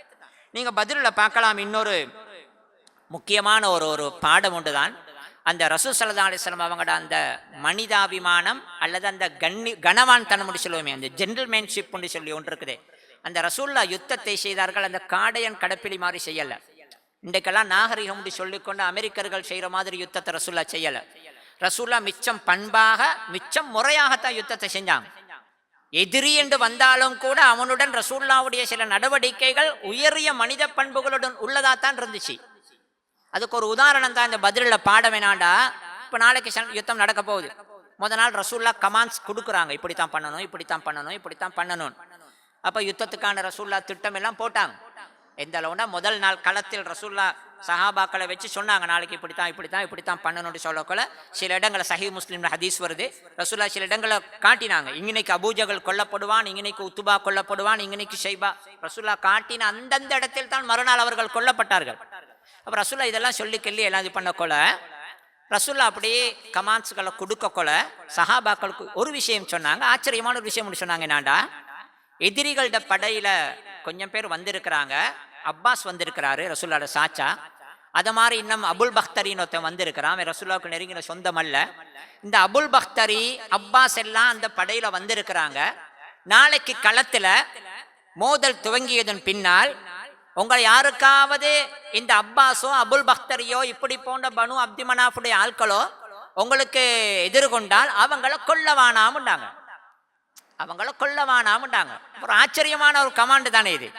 நீங்க பதிலில் பார்க்கலாம், இன்னொரு முக்கியமான ஒரு பாடம் உண்டுதான். அந்த ரசூல் ஸல்லல்லாஹு அலைஹி வஸல்லம் அவங்களோட அந்த மனிதாபிமானம் அல்லது அந்த கனவான் தனம் சொல்லுவோமே, அந்த ஜென்டில்மேன்ஷிப் சொல்லி ஒன்று இருக்குது. அந்த ரசூல்லா யுத்தத்தை செய்தார்கள், அந்த காடையன் கடப்பிலி மாதிரி செய்யல. இன்றைக்கெல்லாம் நாகரிகம் சொல்லிக்கொண்டு அமெரிக்கர்கள் செய்யற மாதிரி யுத்தத்தை ரசூல்லா செய்யல. ரசூல்லா மிச்சம் பண்பாக மிச்சம் முறையாகத்தான் யுத்தத்தை செஞ்சாங்க. எதிரி என்று வந்தாலும் கூட அவனுடன் ரசூல்லாவுடைய சில நடவடிக்கைகள் உயரிய மனித பண்புகளுடன் உள்ளதாத்தான் இருந்துச்சு. அதுக்கு ஒரு உதாரணம் தான் இந்த பதிலில் பாட வேணாண்டா. இப்போ நாளைக்கு யுத்தம் நடக்க போகுது. முத நாள் ரசூல்லா கமாண்ட்ஸ் கொடுக்குறாங்க, இப்படித்தான் பண்ணணும், இப்படித்தான் பண்ணணும், இப்படித்தான் பண்ணணும். அப்போ யுத்தத்துக்கான ரசூல்லா திட்டம் எல்லாம் போட்டாங்க. எந்த அளவுனா முதல் நாள் களத்தில் ரசூல்லா சஹாபாக்களை வச்சு சொன்னாங்க, நாளைக்கு இப்படித்தான் பண்ணணும்னு சொல்லக்கொள்ள சில இடங்களை சஹீஹ் முஸ்லிம்ல ஹதீஸ் வருது. ரசூல்லா சில இடங்களை காட்டினாங்க, இங்கனைக்கு அபூஜகல் கொல்லப்படுவான், இங்கனைக்கு உத்துபா கொல்லப்படுவான், இங்கனைக்கு ஷைபா. ரசூல்லா காட்டின அந்தந்த இடத்தில் தான் மறுநாள் அவர்கள் கொல்லப்பட்டார்கள். அப்போ ரசூல்லா இதெல்லாம் சொல்லி கெல்லி எல்லாம் இது பண்ணக்கொள்ள ரசூல்லா அப்படியே கமாண்ட்ஸ்களை கொடுக்கக்கொள்ள சஹாபாக்களுக்கு ஒரு விஷயம் சொன்னாங்க, ஆச்சரியமான ஒரு விஷயம் சொன்னாங்க. என்னாண்டா, எதிரிகளோட படையில கொஞ்சம் பேர் வந்திருக்கிறாங்க. அப்பாஸ் வந்திருக்கிறாரு, ரசூல்லோட சாச்சா. அதை மாதிரி இன்னும் அபுல் பக்தரின்னு ஒருத்தன் வந்திருக்கிறான், ரசூல்லாவுக்கு நெருங்கின சொந்தம் அல்ல. இந்த அபுல் பக்தரி அப்பாஸ் எல்லாம் அந்த படையில வந்திருக்கிறாங்க. நாளைக்கு களத்துல மோதல் துவங்கியதன் பின்னால் உங்களை யாருக்காவது இந்த அப்பாஸோ அபுல் பக்தரியோ இப்படி போன்ற பனு அப்தி மனாஃபுடைய ஆட்களோ உங்களுக்கு எதிர்கொண்டால் அவங்கள கொல்லவானாமுண்டாங்க. ஒரு ஆச்சரியமான ஒரு கமாண்டு தானே இது.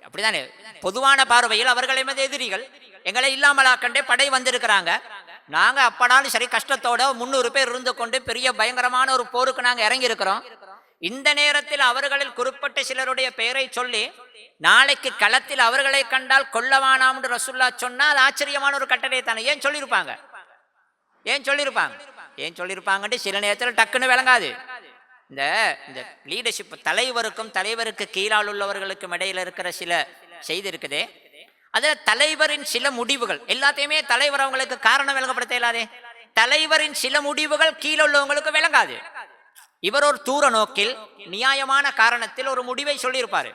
அப்படித்தானே பொதுவான பார்வையில் அவர்கள் எமது எதிரிகள், எங்களை இல்லாமலாக்கண்டே படை வந்திருக்கிறாங்க. நாங்க அப்படாலும் சரி கஷ்டத்தோட 300 பேர் இருந்து கொண்டு பெரிய பயங்கரமான ஒரு போருக்கு நாங்க இறங்கி இருக்கிறோம். இந்த நேரத்தில் அவர்களில் குறிப்பிட்ட சிலருடைய பெயரை சொல்லி நாளைக்கு களத்தில் அவர்களை கண்டால் கொல்லவானாம் ரசூல்லா சொன்னா அது ஆச்சரியமான ஒரு கட்டளை தானே. ஏன் சொல்லியிருப்பாங்கன்னு சில நேரத்தில் டக்குன்னு விளங்காது. இந்த லீடர்ஷிப் தலைவருக்கு கீழால் உள்ளவர்களுக்கும் இடையில இருக்கிற சில செய்தி இருக்குதே, அதுல தலைவரின் சில முடிவுகள் எல்லாத்தையுமே தலைவர் அவங்களுக்கு காரணம் விளங்கப்படுத்த இயலாதே. தலைவரின் சில முடிவுகள் கீழே உள்ளவங்களுக்கு விளங்காது. இவர் ஒரு தூர நோக்கில் நியாயமான காரணத்தில் ஒரு முடிவை சொல்லியிருப்பாரு,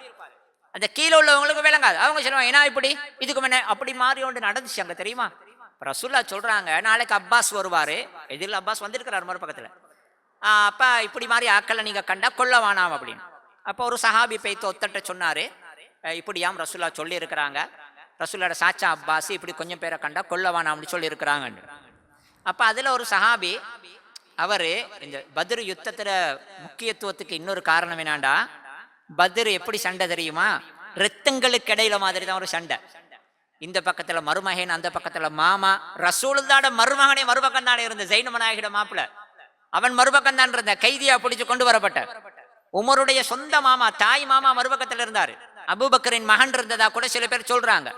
அந்த கீழே உள்ளவங்களுக்கு விளங்காது. அவங்க சொல்லுவாங்க, ஏன்னா இப்படி இதுக்கு முன்ன அப்படி மாறி ஒன்று நடந்துச்சு அங்க தெரியுமா. ரசூல்லா சொல்றாங்க, நாளைக்கு அப்பாஸ் வருவாரு, எதிரில் அப்பாஸ் வந்திருக்கிறார் மறுபக்கத்துல. அப்ப இப்படி மாதிரி ஆக்களை நீங்க கண்டா கொல்ல வேணாம் அப்படின்னு. அப்போ ஒரு சஹாபி பைத்து ஒத்தட்ட சொன்னாரு, இப்படியாம் ரசூல்லா சொல்லி இருக்கிறாங்க, ரசூல்லோட சாச்சா அப்பாஸ் இப்படி கொஞ்சம் பேரை கண்டா கொல்ல வேணாம் அப்படி சொல்லி இருக்கிறாங்கன்னு. அப்ப அதுல ஒரு சஹாபி அவரு இந்த பத்ர் யுத்தத்துல முக்கியத்துவத்துக்கு இன்னொரு காரணம் என்னண்டா, பத்ர் எப்படி சண்டை தெரியுமா, ரத்தங்களுக்கு இடையில மாதிரி தான் ஒரு சண்டை. இந்த பக்கத்துல மருமகன், அந்த பக்கத்துல மாமா. ரசூலுல்லாஹ்வோட மருமகனே மறுபக்கம் தானே இருந்த ஜைனப் நாயகிட மாப்பிள்ள, அவன் மறுபக்கம் தான் இருந்த, கைதியா பிடிச்சு கொண்டு வரப்பட்ட. உமருடைய சொந்த மாமா, தாய் மாமா மறுபக்கத்துல இருந்தாரு. அபூபக்கரின் மகன் இருந்ததா கூட சில பேர் சொல்றாங்க.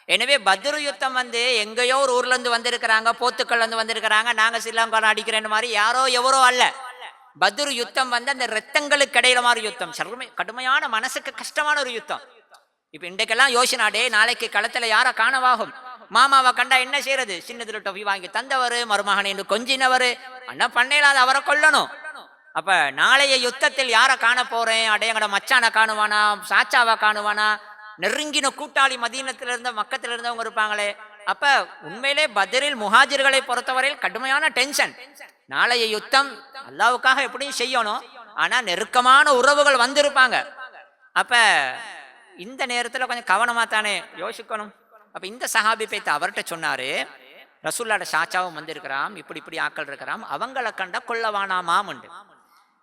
எனவே பத்ரு யுத்தம் எங்கேயோ ஒரு ஊர்ல இருந்து வந்திருக்கிறாங்க, போத்துக்கள்ல இருந்து வந்திருக்கிறாங்க, நாங்க ஸ்ரீலங்கா அடிக்கிறேன்னு மாதிரி யாரோ எவரோ அல்ல. பத்ரு யுத்தம் அந்த ரத்தங்களுக்கு இடையில மாதிரி யுத்தம், கடுமையான மனசுக்கு கஷ்டமான ஒரு யுத்தம். இப்ப இன்றைக்கெல்லாம் யோசினாடே, நாளைக்கு களத்துல யார காணவாகும், மாமாவை கண்டா என்ன செய்யறது, சின்னதுல டொஃபி வாங்கி தந்தவர், மருமகன் என்று கொஞ்சினவர், அண்ணா பண்ணையில அவரை கொல்லணும். அப்ப நாளைய யுத்தத்தில் யார காண போறேன், அடையங்கட மச்சான காணுவானா, சாச்சாவை காணுவானா, நெருங்கின கூட்டாளி மதீனத்துல இருந்த மக்கத்துல இருந்தவங்க இருப்பாங்களே. அப்ப உண்மையிலே பத்ரில் முஹாஜிர்களை பொறுத்தவரையில் கடுமையான டென்ஷன். நாளைய யுத்தம் அல்லாவுக்காக எப்படியும் செய்யணும், ஆனா நெருக்கமான உறவுகள் வந்திருப்பாங்க. அப்ப இந்த நேரத்துல கொஞ்சம் கவனமா தானே யோசிக்கணும். அப்ப இந்த சஹாபி பேத்து அவர்கிட்ட சொன்னாரு, ரசூலுல்லாஹ்வோட சாச்சாவும் வந்திருக்கிறான், இப்படி இப்படி ஆக்கள் இருக்கிறான், அவங்கள கண்டா கொள்ளவானாமாம் உண்டு.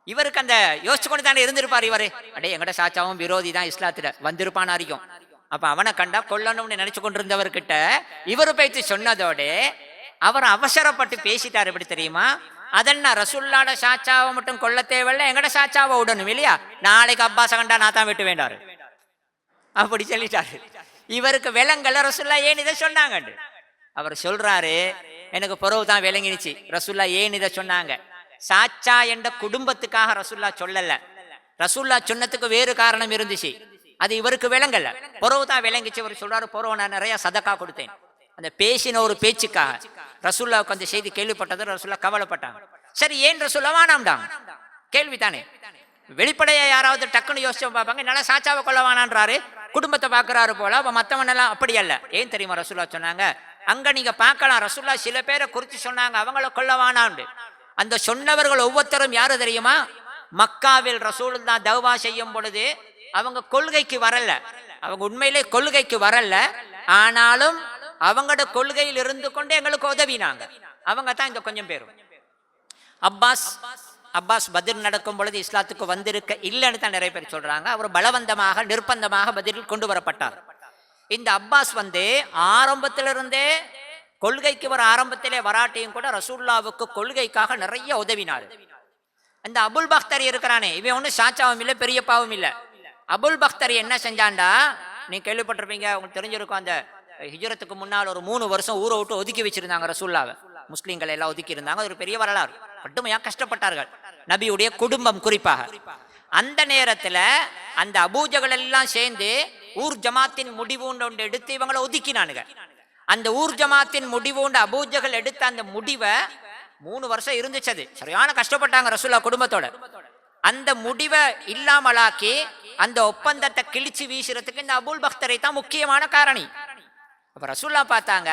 இவருக்கு அந்த யோசிச்சு கொண்டு தானே இருந்திருப்பார். இவரு அடே எங்கட சாச்சாவும் விரோதி தான், இஸ்லாத்துல வந்திருப்பான் அறியும். அப்ப அவனை கண்டா கொல்லணும்னு நினைச்சு கொண்டிருந்தவர்கிட்ட இவரு பேச்சு சொன்னதோட அவர் அவசரப்பட்டு பேசிட்டாரு. எப்படி தெரியுமா, அதென்ன ரசூலுல்லாஹ்வோட சாச்சாவை மட்டும் கொல்ல தேவையில்ல, எங்கட சாச்சாவை விடணும் இல்லையா, நாளைக்கு அப்பாஸ கண்டா நான் தான் விட்டு வேண்டாரு அப்படி சொல்லிட்டாரு. இவருக்கு விலங்கல்ல ரசூலுல்லாஹ் ஏன் இதை சொன்னாங்க. அவர் சொல்றாரு, எனக்கு பிறகு தான் விளங்கினுச்சு ரசூலுல்லாஹ் ஏன் இதை சொன்னாங்க. சாச்சா என்ற குடும்பத்துக்காக ரசூலுல்லாஹ் சொல்லல, ரசூலுல்லாஹ் சொன்னதுக்கு வேறு காரணம் இருந்துச்சு, அது இவருக்கு விளங்கல. பிறகு தான் விளங்கிச்சு. இவர் சொல்றாரு, பிறகு நான் நிறைய சதக்கா கொடுத்தேன். அந்த பேசின ஒரு பேச்சுக்காக ரசூலுல்லாஹ்வுக்கு அந்த செய்தி கேள்விப்பட்டது, ரசூலுல்லாஹ் கவலைப்பட்டாங்க. சரி, ஏன் ரசூலுல்லாஹ் வானாம்டாங்க, கேள்விதானே. வெளிப்படையா யாராவது டக்குன்னு யோசிச்சு பார்ப்பாங்க, என்னால சாச்சாவை கொள்ளவானான்றாரு, குடும்பத்தை பாக்குறாரு போல. அப்ப மத்தவன் எல்லாம் அப்படி அல்ல. ஏன் தெரியுமா ரசூலுல்லாஹ் சொன்னாங்க, அங்க நீங்க பார்க்கலாம், ரசூலுல்லாஹ் சில பேரை குறிச்சு சொன்னாங்க அவங்கள கொள்ளவானான்னு. அந்த சொன்னவர்கள் ஒவ்வொருத்தரும் யாரு தெரியுமா, மக்காவில் ரசூலுல்லாஹ் தௌவா செய்யும் பொழுது அவங்க கொள்கைக்கு வரல, அவங்க உண்மையிலே கொள்கைக்கு வரல, ஆனாலும் அவங்களோட கொள்கையில் இருந்து கொண்டு எங்களுக்கு உதவினாங்க. அவங்க தான் இந்த கொஞ்சம் பேரும். அப்பாஸ் பத்ர் நடக்கும் பொழுது இஸ்லாத்துக்கு வந்திருக்க இல்லைன்னு தான் நிறைய பேர் சொல்றாங்க. அவர் பலவந்தமாக நிர்பந்தமாக பத்ரில் கொண்டு வரப்பட்டார். இந்த அப்பாஸ் ஆரம்பத்திலிருந்தே கொள்கைக்கு வர ஆரம்பத்திலே வராட்டியும் கூட ரசூலுல்லாஹ்வுக்கு கொள்கைக்காக நிறைய உதவினார். அந்த அபுல் பக்தரி இருக்கிறானே, இவன் ஒன்றும் சாச்சாவும் இல்லை பெரியப்பாவும் இல்லை. அபுல் பக்தரி என்ன செஞ்சான்டா, நீங்க கேள்விப்பட்டிருப்பீங்க, உங்களுக்கு தெரிஞ்சிருக்கும், அந்த ஹிஜ்ரத்துக்கு முன்னால் ஒரு 3 வருஷம் ஊரை விட்டு ஒதுக்கி வச்சிருந்தாங்க ரசூலுல்லாஹ்வை. முஸ்லீம்கள் எல்லாம் ஒதுக்கி இருந்தாங்க. ஒரு பெரிய வரலாறு. கடுமையா கஷ்டப்பட்டார்கள் நபியுடைய குடும்பம் குறிப்பாக. அந்த நேரத்துல அந்த அபூஜகள் எல்லாம் சேர்ந்து ஊர் ஜமாத்தின் முடிவு ஒன்று எடுத்து இவங்களை ஒதுக்கினானுங்க. அந்த ஊர் ஜமாத்தின் முடிவு அபூஜகள் எடுத்த அந்த முடிவை 3 வருஷம் இருந்துச்சு. சரியான கஷ்டப்பட்டாங்க ரசூலுல்லாஹ் குடும்பத்தோட. அந்த முடிவை இல்லாமலாக்கி அந்த ஒப்பந்தத்தை கிழிச்சு வீசுறதுக்கு இந்த அபுல் பக்தரை தான் முக்கியமான காரணி. அப்ப ரசூலுல்லாஹ் பார்த்தாங்க,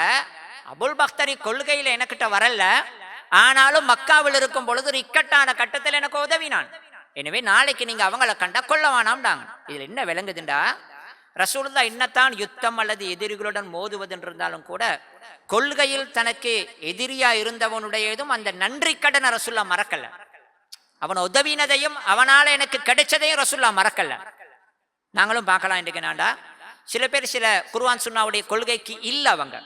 அபுல் பக்தரி கொள்கையில எனக்கிட்ட வரல, ஆனாலும் மக்காவில் இருக்கும் பொழுது ஒரு இக்கட்டான கட்டத்தில் எனக்கு உதவினான். எனவே நாளைக்கு நீங்க அவங்கள கண்டா கொள்ளவானாம்டாங்க. இதுல என்ன விளங்குதுண்டா, ரசூலுல்லாஹ் என்னத்தான் யுத்தம் அல்லது எதிரிகளுடன் மோதுவது இருந்தாலும் கூட கொள்கையில் தனக்கு எதிரியா இருந்தவனுடையதும் அந்த நன்றி கடனை ரசூலுல்லாஹ் மறக்கல. அவன் உதவினதையும் அவனால எனக்கு கிடைச்சதையும் ரசூலுல்லாஹ் மறக்கல. நாங்களும் பார்க்கலாம் இன்றைக்கு நாண்டா சில பேர் சில குர்ஆன் சுன்னாவுடைய கொள்கைக்கு இல்ல, அவங்க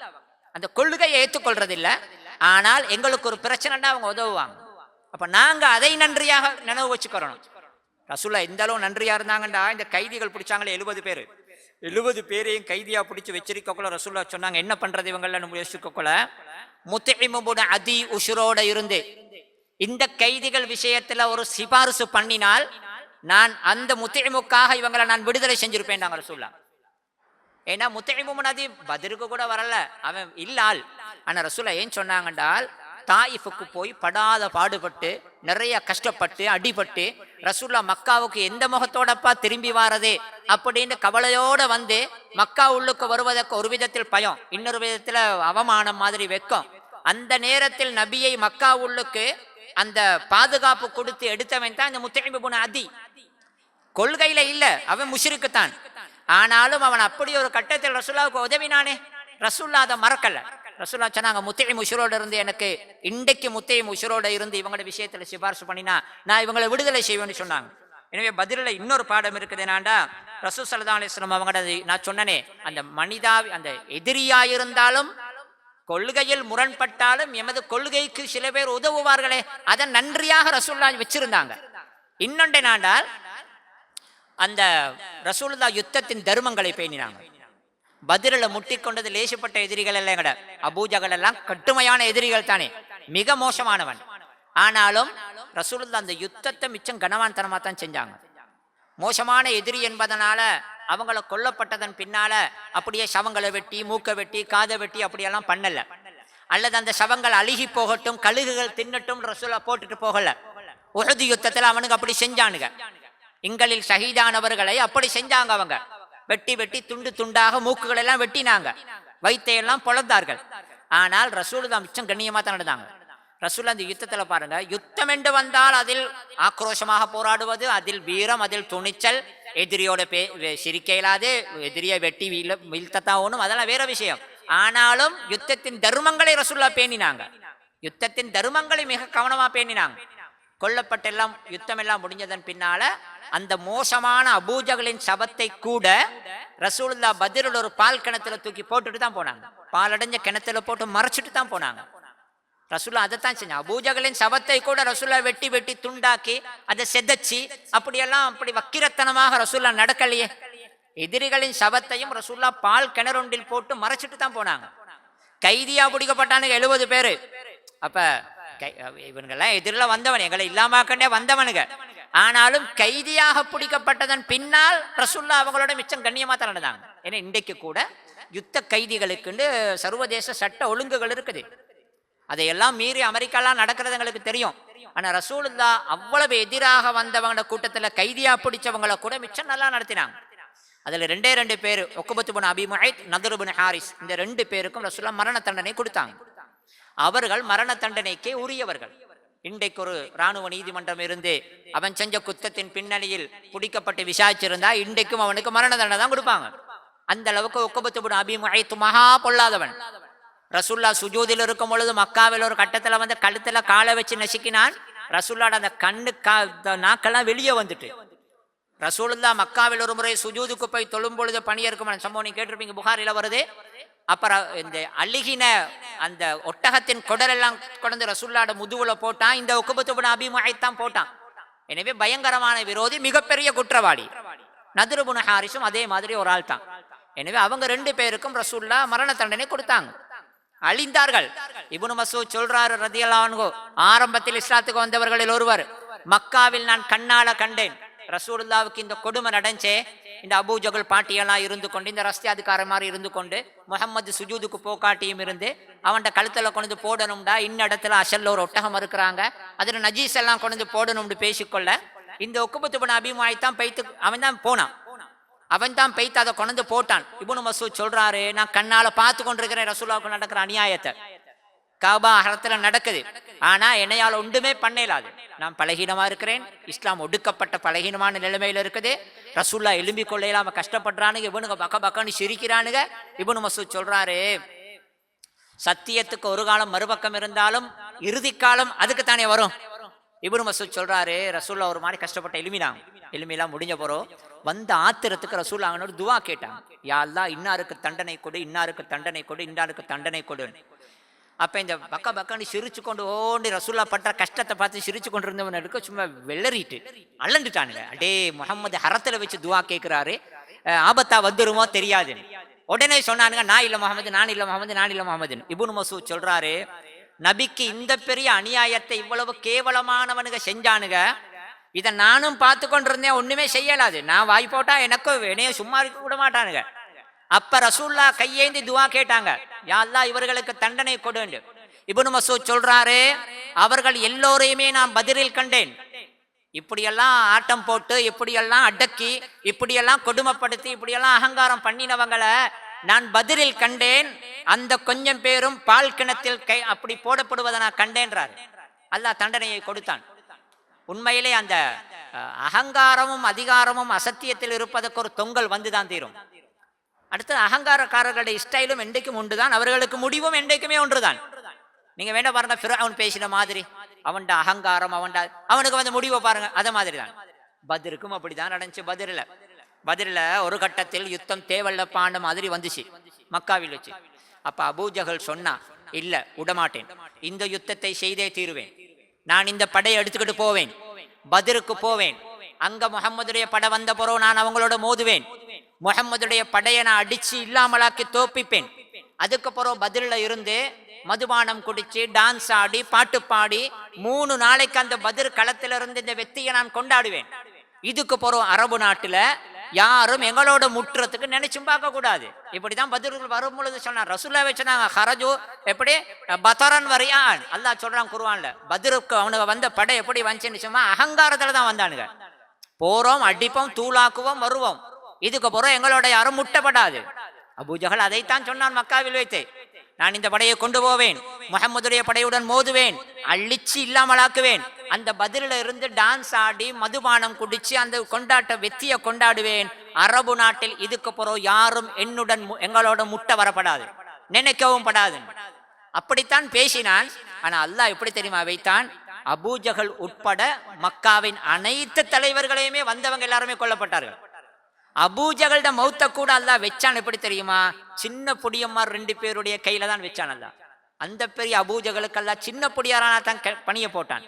அந்த கொள்கையை ஏற்றுக்கொள்றது இல்லை, ஆனால் எங்களுக்கு ஒரு பிரச்சனைனா அவங்க உதவுவாங்க. அப்ப நாங்க அதை நன்றியாக நினைவு வச்சுக்கிறோம். ரசூலுல்லாஹ் எந்த அளவு நன்றியா இருந்தாங்கண்டா, இந்த கைதிகள் பிடிச்சாங்களே 70 பேரையும் கைதியா பிடிச்சு வச்சிருக்கக்குள்ள ரசூலுல்லாஹ் சொன்னாங்க, என்ன பண்றது இவங்கள நம்ம யோசிக்கக்குள்ள, முத்இம் இப்னு அதி உஷ்ரோட இருந்து இந்த கைதிகள் விஷயத்துல ஒரு சிபாரிசு பண்ணினால் நான் அந்த முத்இமுக்காக இவங்களை நான் விடுதலை செஞ்சிருப்பேன் நாங்க ரசூலுல்லாஹ். ஏன்னா முத்இம் இப்னு அதி பத்ருக்கு கூட வரல, அவன் இல்லால். ஆனா ரசூலுல்லாஹ் ஏன் சொன்னாங்கன்றால், தாயிஃபுக்கு போய் படாத பாடுபட்டு நிறைய கஷ்டப்பட்டு அடிபட்டு ரசூலுல்லாஹ் மக்காவுக்கு எந்த முகத்தோடப்பா திரும்பி வாரதே அப்படின்னு கவலையோட வந்து மக்கா உள்ளுக்கு வருவதற்கு ஒரு விதத்தில் பயம், இன்னொரு விதத்துல அவமானம் மாதிரி வெக்கம். அந்த நேரத்தில் நபியை மக்கா உள்ளுக்கு அந்த பாதுகாப்பு கொடுத்து எடுத்தவன் தான் இந்த முத்இம் இப்னு அதி. கொள்கையில இல்ல, அவன் முஷ்ரிக்குத்தான், ஆனாலும் அவன் அப்படி ஒரு கட்டத்தில் ரசூலுல்லாஹ்வுக்கு உதவினானே, ரசூலுல்லாஹ் அதை மறக்கல. ரசூல்லா சொன்னாங்க, முத்தையும் உஷரோட இருந்து எனக்கு இன்றைக்கு முத்தையும் உஷரோட இருந்து இவங்களோட விஷயத்துல சிபாரிசு பண்ணினா நான் இவங்களை விடுதலை செய்வேன்னு சொன்னாங்க. எனவே பதிலில் இன்னொரு பாடம் இருக்குது. என்னாண்டா ரசூல் ஸல்லல்லாஹு அலைஹி வஸல்லம் அவங்களோட நான் சொன்னனே, அந்த மனிதாவி அந்த எதிரியாயிருந்தாலும் கொள்கையில் முரண்பட்டாலும் எமது கொள்கைக்கு சில பேர் உதவுவார்களே, அதை நன்றியாக ரசூலுல்லாஹ் வச்சிருந்தாங்க. இன்னொன்று என்னாண்டால் அந்த ரசூலுல்லாஹ் யுத்தத்தின் தர்மங்களை பேணினாங்க. பதிலில் முட்டிக்கொண்டது லேசப்பட்ட எதிரிகள் எல்லாம் எங்கட அபூஜகல் எல்லாம் கட்டுமையான எதிரிகள் தானே, மிக மோசமானவன். ஆனாலும் ரசூலுல்லாஹ் அந்த யுத்தத்தை மிச்சம் கனவான்தனமா தான் செஞ்சாங்க. மோசமான எதிரி என்பதனால அவங்கள கொல்லப்பட்டதன் பின்னால அப்படியே சவங்களை வெட்டி மூக்க வெட்டி காதை வெட்டி அப்படியெல்லாம் பண்ணல. அல்லது அந்த சவங்கள் அழுகி போகட்டும் கழுகுகள் தின்னட்டும் ரசூலா போட்டுட்டு போகல. உஹது யுத்தத்தில் அவனுக்கு அப்படி செஞ்சானுங்க. இங்களில் ஷஹீதானவர்களை அப்படி செஞ்சாங்க. அவங்க வெட்டி வெட்டி துண்டு துண்டாக மூக்குகள் எல்லாம் வெட்டினாங்க, வைத்தையெல்லாம் பொழந்தார்கள். ஆனால் ரசூலுல்லாஹ் மிச்சம் கண்ணியமா தான் நடந்தாங்க. ரசூலுல்லாஹ் அந்த யுத்தத்துல பாருங்க, யுத்தம் என்று வந்தால் அதில் ஆக்ரோஷமாக போராடுவது, அதில் வீரம், அதில் துணிச்சல், எதிரியோட சிரிக்க இயலாது, எதிரியை வெட்டி வீழ்த்தத்தான் ஒண்ணும், அதெல்லாம் வேற விஷயம். ஆனாலும் யுத்தத்தின் தர்மங்களை ரசூலுல்லாஹ் பேணினாங்க. யுத்தத்தின் தர்மங்களை மிக கவனமா பேணினாங்க. கொல்லப்பட்டெல்லாம் யுத்தம் எல்லாம் முடிஞ்சதன் பின்னால அந்த மோசமான அபூஜகளின் சபத்தை கூட ரசூலுல்லாஹ் பதிலில் ஒரு பால் கிணத்துல தூக்கி போட்டுட்டு தான் போனாங்க. பால் அடைஞ்ச கிணத்துல போட்டு மறைச்சிட்டு தான் போனாங்க. ரசூலுல்லாஹ் அதைத்தான் செஞ்சாங்க. அபூஜகளின் சபத்தை கூட ரசூலுல்லாஹ் வெட்டி வெட்டி துண்டாக்கி அதை செதச்சி அப்படியெல்லாம் அப்படி வக்கிரத்தனமாக ரசூலுல்லாஹ் நடக்கலையே. எதிரிகளின் சபத்தையும் ரசூலுல்லாஹ் பால் கிணறொன்றில் போட்டு மறைச்சிட்டு தான் போனாங்க. கைதியா பிடிக்கப்பட்டானுங்க 70 பேரு. அப்ப இவங்கெல்லாம் எதிரில வந்தவன், எங்களை இல்லாமக்கண்டே வந்தவனுங்க. ஆனாலும் கைதியாக பிடிக்கப்பட்டதன் பின்னால் ரசூலுல்லாஹ் அவங்களோட மிச்சம் கண்ணியமா தான் நடந்தாங்க. ஏன்னா இன்றைக்கு கூட யுத்த கைதிகளுக்கு சர்வதேச சட்ட ஒழுங்குகள் இருக்குது. அதையெல்லாம் மீறி அமெரிக்காலாம் நடக்கிறது எங்களுக்கு தெரியும். ஆனா ரசூலுல்லாஹ் அவ்வளவு எதிராக வந்தவங்க கூட்டத்துல கைதியா பிடிச்சவங்களை கூட மிச்சம் நல்லா நடத்தினாங்க. அதுல 2 பேர், உக்பத்து பின் அபி முஐத், நத்ர் பின் ஹாரிஸ், இந்த 2 பேருக்கும் ரசூலுல்லாஹ் மரண தண்டனை கொடுத்தாங்க. அவர்கள் மரண தண்டனைக்கே உரியவர்கள். இன்றைக்கு ஒரு இராணுவ நீதிமன்றம் இருந்து அவன் செஞ்ச குத்தத்தின் பின்னணியில் பிடிக்கப்பட்டு விசாரிச்சிருந்தா இன்றைக்கும் அவனுக்கு மரண தண்டனை தான் கொடுப்பாங்க. அந்த அளவுக்கு உக்பத்து பின் அபி முஐத் மகா பொல்லாதவன். ரசூலுல்லாஹ் சுஜூதில் இருக்கும் பொழுது மக்காவில் ஒரு கட்டத்துல வந்து கழுத்துல காலை வச்சு நசுக்கினான். ரசூலுல்லாஹ் அந்த கண்ணு நாக்கெல்லாம் வெளியே வந்துட்டு, ரசூலுல்லாஹ் மக்காவில் ஒரு முறை சுஜூதுக்கு போய் தொழும் பொழுது பணி இருக்கும் சம்பவம் நீங்க கேட்டிருப்பீங்க, புகாரில வருது. அப்புறம் இந்த அழுகின அந்த ஒட்டகத்தின் குடல் எல்லாம் கொண்டு ரசூலுல்லாஹ் முதுகுல போட்டான். இந்த உக்பத்து பின் அபி முஐத் தான் போட்டான். எனவே பயங்கரமான விரோதி, மிகப்பெரிய குற்றவாளி. நத்ர் பின் ஹாரிஸும் அதே மாதிரி ஒரு ஆள் தான். எனவே அவங்க 2 பேருக்கும் ரசூலுல்லாஹ் மரண தண்டனை கொடுத்தாங்க, அழிந்தார்கள். இப்னு மஸ்ஊத் சொல்றாரு ரலியல்லாஹு அன்ஹு, ஆரம்பத்தில் இஸ்லாத்துக்கு வந்தவர்களில் ஒருவர், மக்காவில் நான் கண்ணால கண்டேன் ரசூலுல்லாஹ்வுக்கு இந்த கொடுமை நடந்தே. இந்த அபூஜகல் பாட்டியெல்லாம் இருந்து கொண்டு, இந்த ரஸ்தியாதுக்கார மாதிரி இருந்து கொண்டு, முஹம்மது சுஜூதுக்கு போக்காட்டியும் இருந்து அவன்கிட்ட கழுத்துல கொண்டு போடணும்டா, இன்ன இடத்துல அசல்ல ஒரு ஒட்டகம் இருக்கிறாங்க, அதுல நஜீஸ் எல்லாம் கொண்டு போடணும்னு பேசிக்கொள்ள இந்த உக்பத்து பின் அபி முஐத் தான் பைத்து அவன் தான் போனான். அவன் தான் பைத்து அதை கொண்டு போட்டான். இப்னு மஸ்ஊத் சொல்றாரு, நான் கண்ணால பார்த்து கொண்டிருக்கிறேன் ரசூலுல்லாஹ்வுக்கு நடக்கிற அநியாயத்தை. காபா ஹரத்துல நடக்குது, ஆனா என்னையால ஒன்றுமே பண்ணலாது. நான் பலகீனமா இருக்கிறேன், இஸ்லாம் ஒடுக்கப்பட்ட பலகீனமான நிலைமையில இருக்குது. ரசூலுல்லாஹ் எலும்பி கொள்ளையிலாம கஷ்டப்படுறானுங்க, இவனுங்க பக்க பக்கன்னு சிரிக்கிறானுங்க. இப்னு மஸ்ஊத் சொல்றாரு, சத்தியத்துக்கு ஒரு காலம் மறுபக்கம் இருந்தாலும் இறுதி காலம் அதுக்கு தானே வரும். இப்னு மஸ்ஊத் சொல்றாரு, ரசூலுல்லாஹ் ஒரு மாதிரி கஷ்டப்பட்ட எலுமிலாம் முடிஞ்ச போறோம் வந்த ஆத்திரத்துக்கு ரசூலுல்லாஹ் அவனோட துவா கேட்டாங்க, யா அல்லாஹ் இன்னாருக்கு தண்டனை கொடு, இன்னாருக்கு தண்டனை கொடு, இன்னாருக்கு தண்டனை கொடு. அப்ப இந்த பக்க பக்கன்னு சிரிச்சு கொண்டு ஓண்டி ரசூலுல்லாஹ் பட்ட கஷ்டத்தை பார்த்து சிரிச்சு கொண்டு இருந்தவனுக்கு சும்மா வெள்ளறிட்டு அலண்டுட்டானுங்க. அடே முஹம்மது ஹரத்துல வச்சு துவா கேட்கிறாரு, ஆபத்தா வந்துருமோ தெரியாது. உடனே சொன்னானுங்க, நான் இல்ல முஹம்மது, நான் இல்ல முஹம்மது, நான் இல்ல முஹம்மது. இப்னு மஸ்ஊத் சொல்றாரு, நபிக்கு இந்த பெரிய அநியாயத்தை இவ்வளவு கேவலமானவனுங்க செஞ்சானுங்க, இதை நானும் பார்த்து கொண்டிருந்தேன், ஒண்ணுமே செய்யலாது. நான் வாய் போட்டா எனக்கும் என்னைய சும்மா இருக்க விட மாட்டானுங்க. அப்ப ரசூலுல்லாஹ் கையேந்தி துவா கேட்டாங்க, யா அல்லாஹ் இவர்களுக்கு தண்டனை கொடு. இப்னு மஸ்ஊத் சொல்றாரு, அவர்கள் எல்லோரையுமே நான் பதிலில் கண்டேன். இப்படியெல்லாம் ஆட்டம் போட்டு, இப்படியெல்லாம் அடக்கி, இப்படியெல்லாம் கொடுமைப்படுத்தி, இப்படியெல்லாம் அகங்காரம் பண்ணினவங்களை நான் பதிலில் கண்டேன். அந்த கொஞ்சம் பேரும் பால் கிணத்தில் அப்படி போடப்படுவதை நான் கண்டேன்றாரு. அல்லாஹ் தண்டனையை கொடுத்தான். உண்மையிலே அந்த அகங்காரமும் அதிகாரமும் அசத்தியத்தில் இருப்பதற்கு ஒரு தொங்கல் வந்துதான் தீரும். அடுத்து அகங்காரக்காரர்களுடைய ஸ்டைலும் என்றைக்கும் ஒன்றுதான், அவர்களுக்கு முடிவும் என்றைக்குமே ஒன்றுதான். நீங்க வேண்டாம் பாருங்க, ஃபிரௌன் பேசின மாதிரி அவன்ட அகங்காரம், அவனுக்கு வந்து முடிவை பாருங்க, அத மாதிரி தான் பத்ருக்கும் அப்படிதான் நடந்துச்சு. பதிரில ஒரு கட்டத்தில் யுத்தம் தேவல்ல பாண்ட மாதிரி வந்துச்சு மக்காவில் வச்சு. அப்ப அபூஜஹல் சொன்னா, இல்ல விடமாட்டேன், இந்த யுத்தத்தை செய்தே தீருவேன், நான் இந்த படையை எடுத்துக்கிட்டு போவேன், பத்ருக்கு போவேன், அங்க முகம்மதுடைய படை வந்த பிறகு நான் அவங்களோட மோதுவேன், முகம்மதுடைய படையை நான் அடிச்சு இல்லாமலாக்கி தோப்பிப்பேன், அதுக்கப்புறம் பதிரில இருந்து மதுபானம் குடிச்சு டான்ஸ் ஆடி பாட்டு பாடி 3 நாளைக்கு அந்த பதிர் களத்திலிருந்து இந்த வெற்றியை நான் கொண்டாடுவேன். இதுக்கு போறோம் அரபு நாட்டுல யாரும் எங்களோட முற்றத்துக்கு நினைச்சும் பார்க்க கூடாது. இப்படிதான் பதிர்கள் வரும் பொழுது சொன்னார், ரசூலுல்லாஹ் சொன்னாங்க, ஹரஜு எப்படி பதரன் வரியான், அல்லாஹ் சொல்றான் குர்ஆன்ல, பதிருக்கு அவனுக்கு வந்த படை எப்படி வந்துச்சுன்னு சொன்னா அகங்காரத்துல தான் வந்தானுங்க. போறோம், அடிப்போம், தூளாக்குவோம், வருவோம், இதுக்கு போறோம் எங்களோட யாரும் முட்டப்படாது. அபூஜஹல் அதைத்தான் சொன்னான் மக்காவில் வைத்து, நான் இந்த படையை கொண்டு போவேன், முஹம்மதுடைய படையுடன் மோதுவேன், அழிச்சு இல்லாமலாக்குவேன், அந்த பதில இருந்து டான்ஸ் ஆடி மதுபானம் குடிச்சு அந்த கொண்டாட்ட வெற்றியை கொண்டாடுவேன். அரபு நாட்டில் இதுக்கு பிறகு யாரும் என்னுடன் எங்களோட முட்டை வரப்படாது, நினைக்கவும் படாது. அப்படித்தான் பேசினான். ஆனா அல்லாஹ் எப்படி தெரியுமா வைத்தான், அபூஜஹல் உட்பட மக்காவின் அனைத்து தலைவர்களையுமே வந்தவங்க எல்லாருமே கொல்லப்பட்டார்கள். அபூஜஹல்ட மௌத்த கூட அல்லாஹ் வச்சான் எப்படி தெரியுமா, சின்ன பொடியம்மார் 2 பேருடைய கையில தான் வச்சான் அல்லாஹ். அந்த பெரிய அபூஜஹலுக்கெல்லாம் சின்ன பொடியாரான தான் பணிய போட்டான்.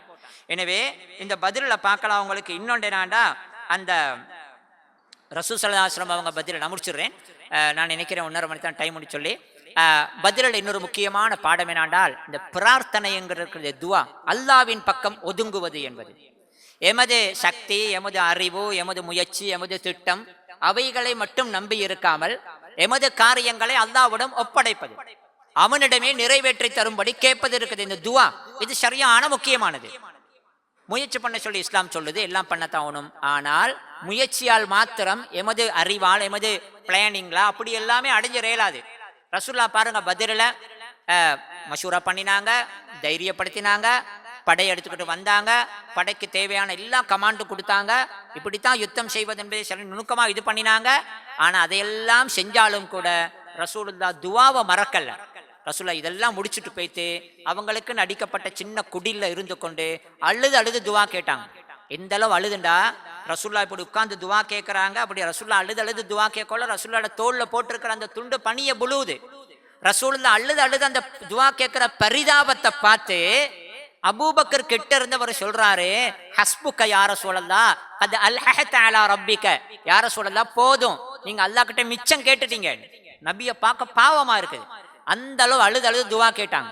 எனவே இந்த பதில பார்க்கலாம். அவங்களுக்கு இன்னொன்று என்னாண்டா, அந்த ரசூல் ஸல்லல்லாஹு அலைஹி வஸல்லம் அவங்க பதில நான் முடிச்சிடுறேன், நான் நினைக்கிறேன் 1.5 மணி தான் டைம் முடிச்சு சொல்லி. பதிலில் இன்னொரு முக்கியமான பாடம் என்னாண்டால், இந்த பிரார்த்தனைங்கிற துவா, அல்லாவின் பக்கம் ஒதுங்குவது என்பது. எமது சக்தி, எமது அறிவு, எமது முயற்சி, எமது திட்டம் அவைகளை மட்டும் நம்பி இருக்காமல் எமது காரியங்களை அல்லாஹ்விடம் ஒப்படைப்பது, அவனிடமே நிறைவேற்றி தரும்படி கேட்பது இருக்குது. இந்த துவா இது சரியான முக்கியமானது. முயற்சி பண்ண சொல்லி இஸ்லாம் சொல்லுது, எல்லாம் பண்ணத்தாகணும். ஆனால் முயற்சியால் மாத்திரம் எமது அறிவால் எமது பிளானிங்ல அப்படி எல்லாமே அடைஞ்சிட இயலாது. ரசூலுல்லாஹ் பாருங்க, பதில மஷூரா பண்ணினாங்க, தைரியப்படுத்தினாங்க, படை எடுத்துக்கிட்டு வந்தாங்க, படைக்கு தேவையான எல்லா கமாண்டும் கொடுத்தாங்க, இப்படித்தான் யுத்தம் செய்வது என்பதை சரி நுணுக்கமா இது பண்ணினாங்க. ஆனா அதையெல்லாம் செஞ்சாலும் கூட ரசூலுல்லாஹ் துவாவை மறக்கல. ரசூலுல்லாஹ் இதெல்லாம் முடிச்சுட்டு போயிட்டு அவங்களுக்கு அடிக்கப்பட்ட சின்ன குடில இருந்து கொண்டு அழுது துவா கேட்டாங்க. எந்த அளவு அழுதுண்டா, ரசூலுல்லாஹ் இப்படி உட்கார்ந்து துவா கேட்கறாங்க, அப்படி ரசூலுல்லாஹ் அழுது துவா கேட்கல, ரசூலுல்லாஹோட தோல்ல போட்டிருக்கிற அந்த துண்டு பனிய புழுவுது. ரசூலுல்லாஹ் அழுது அந்த துவா கேட்கிற பரிதாபத்தை பார்த்து அபூபக்கர் கிட்ட இருந்தவர் சொல்றாரு, ஹஸ்புக்க யா ரசூலல்லாஹ், கத் அல்ஹஹத அலா ரப்பிக, யா ரசூலல்லாஹ் போதும், நீங்க அல்லாஹ் கிட்ட மிச்சம் கேட்டுட்டீங்க. நபியை பார்க்க பாவமா இருக்குது. அந்த அளவு அழுது துவா கேட்டாங்க.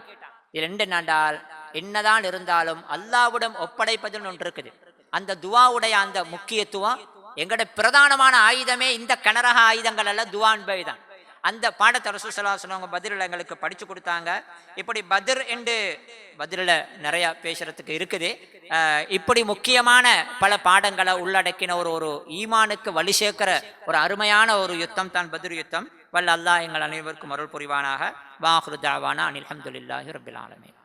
இது 2 நாண்டால் என்னதான் இருந்தாலும் அல்லாஹ்விடம் ஒப்படைப்பதுன்னு ஒன்று இருக்குது. அந்த துவாவுடைய அந்த முக்கியத்துவம், எங்கட பிரதானமான ஆயுதமே இந்த கனரக ஆயுதங்கள் அல்ல, துவா என்பவை தான். அந்த பாடத்தை ரசூல் ஸல்லல்லாஹு அலைஹி வஸல்லம் பதிரில் எங்களுக்கு படிச்சு கொடுத்தாங்க. இப்படி பதிரில் நிறைய பேசுறதுக்கு இருக்குது. இப்படி முக்கியமான பல பாடங்களை உள்ளடக்கின ஒரு ஈமானுக்கு வழி சேர்க்கிற ஒரு அருமையான ஒரு யுத்தம் தான் பத்ர் யுத்தம். வல்ல அல்லாஹ் எங்கள் அனைவருக்கும் அருள் புரிவானாக. வாஹிரு தஅவானா அனில் ஹம்துலில்லாஹி ரப்பில் ஆலமீன்.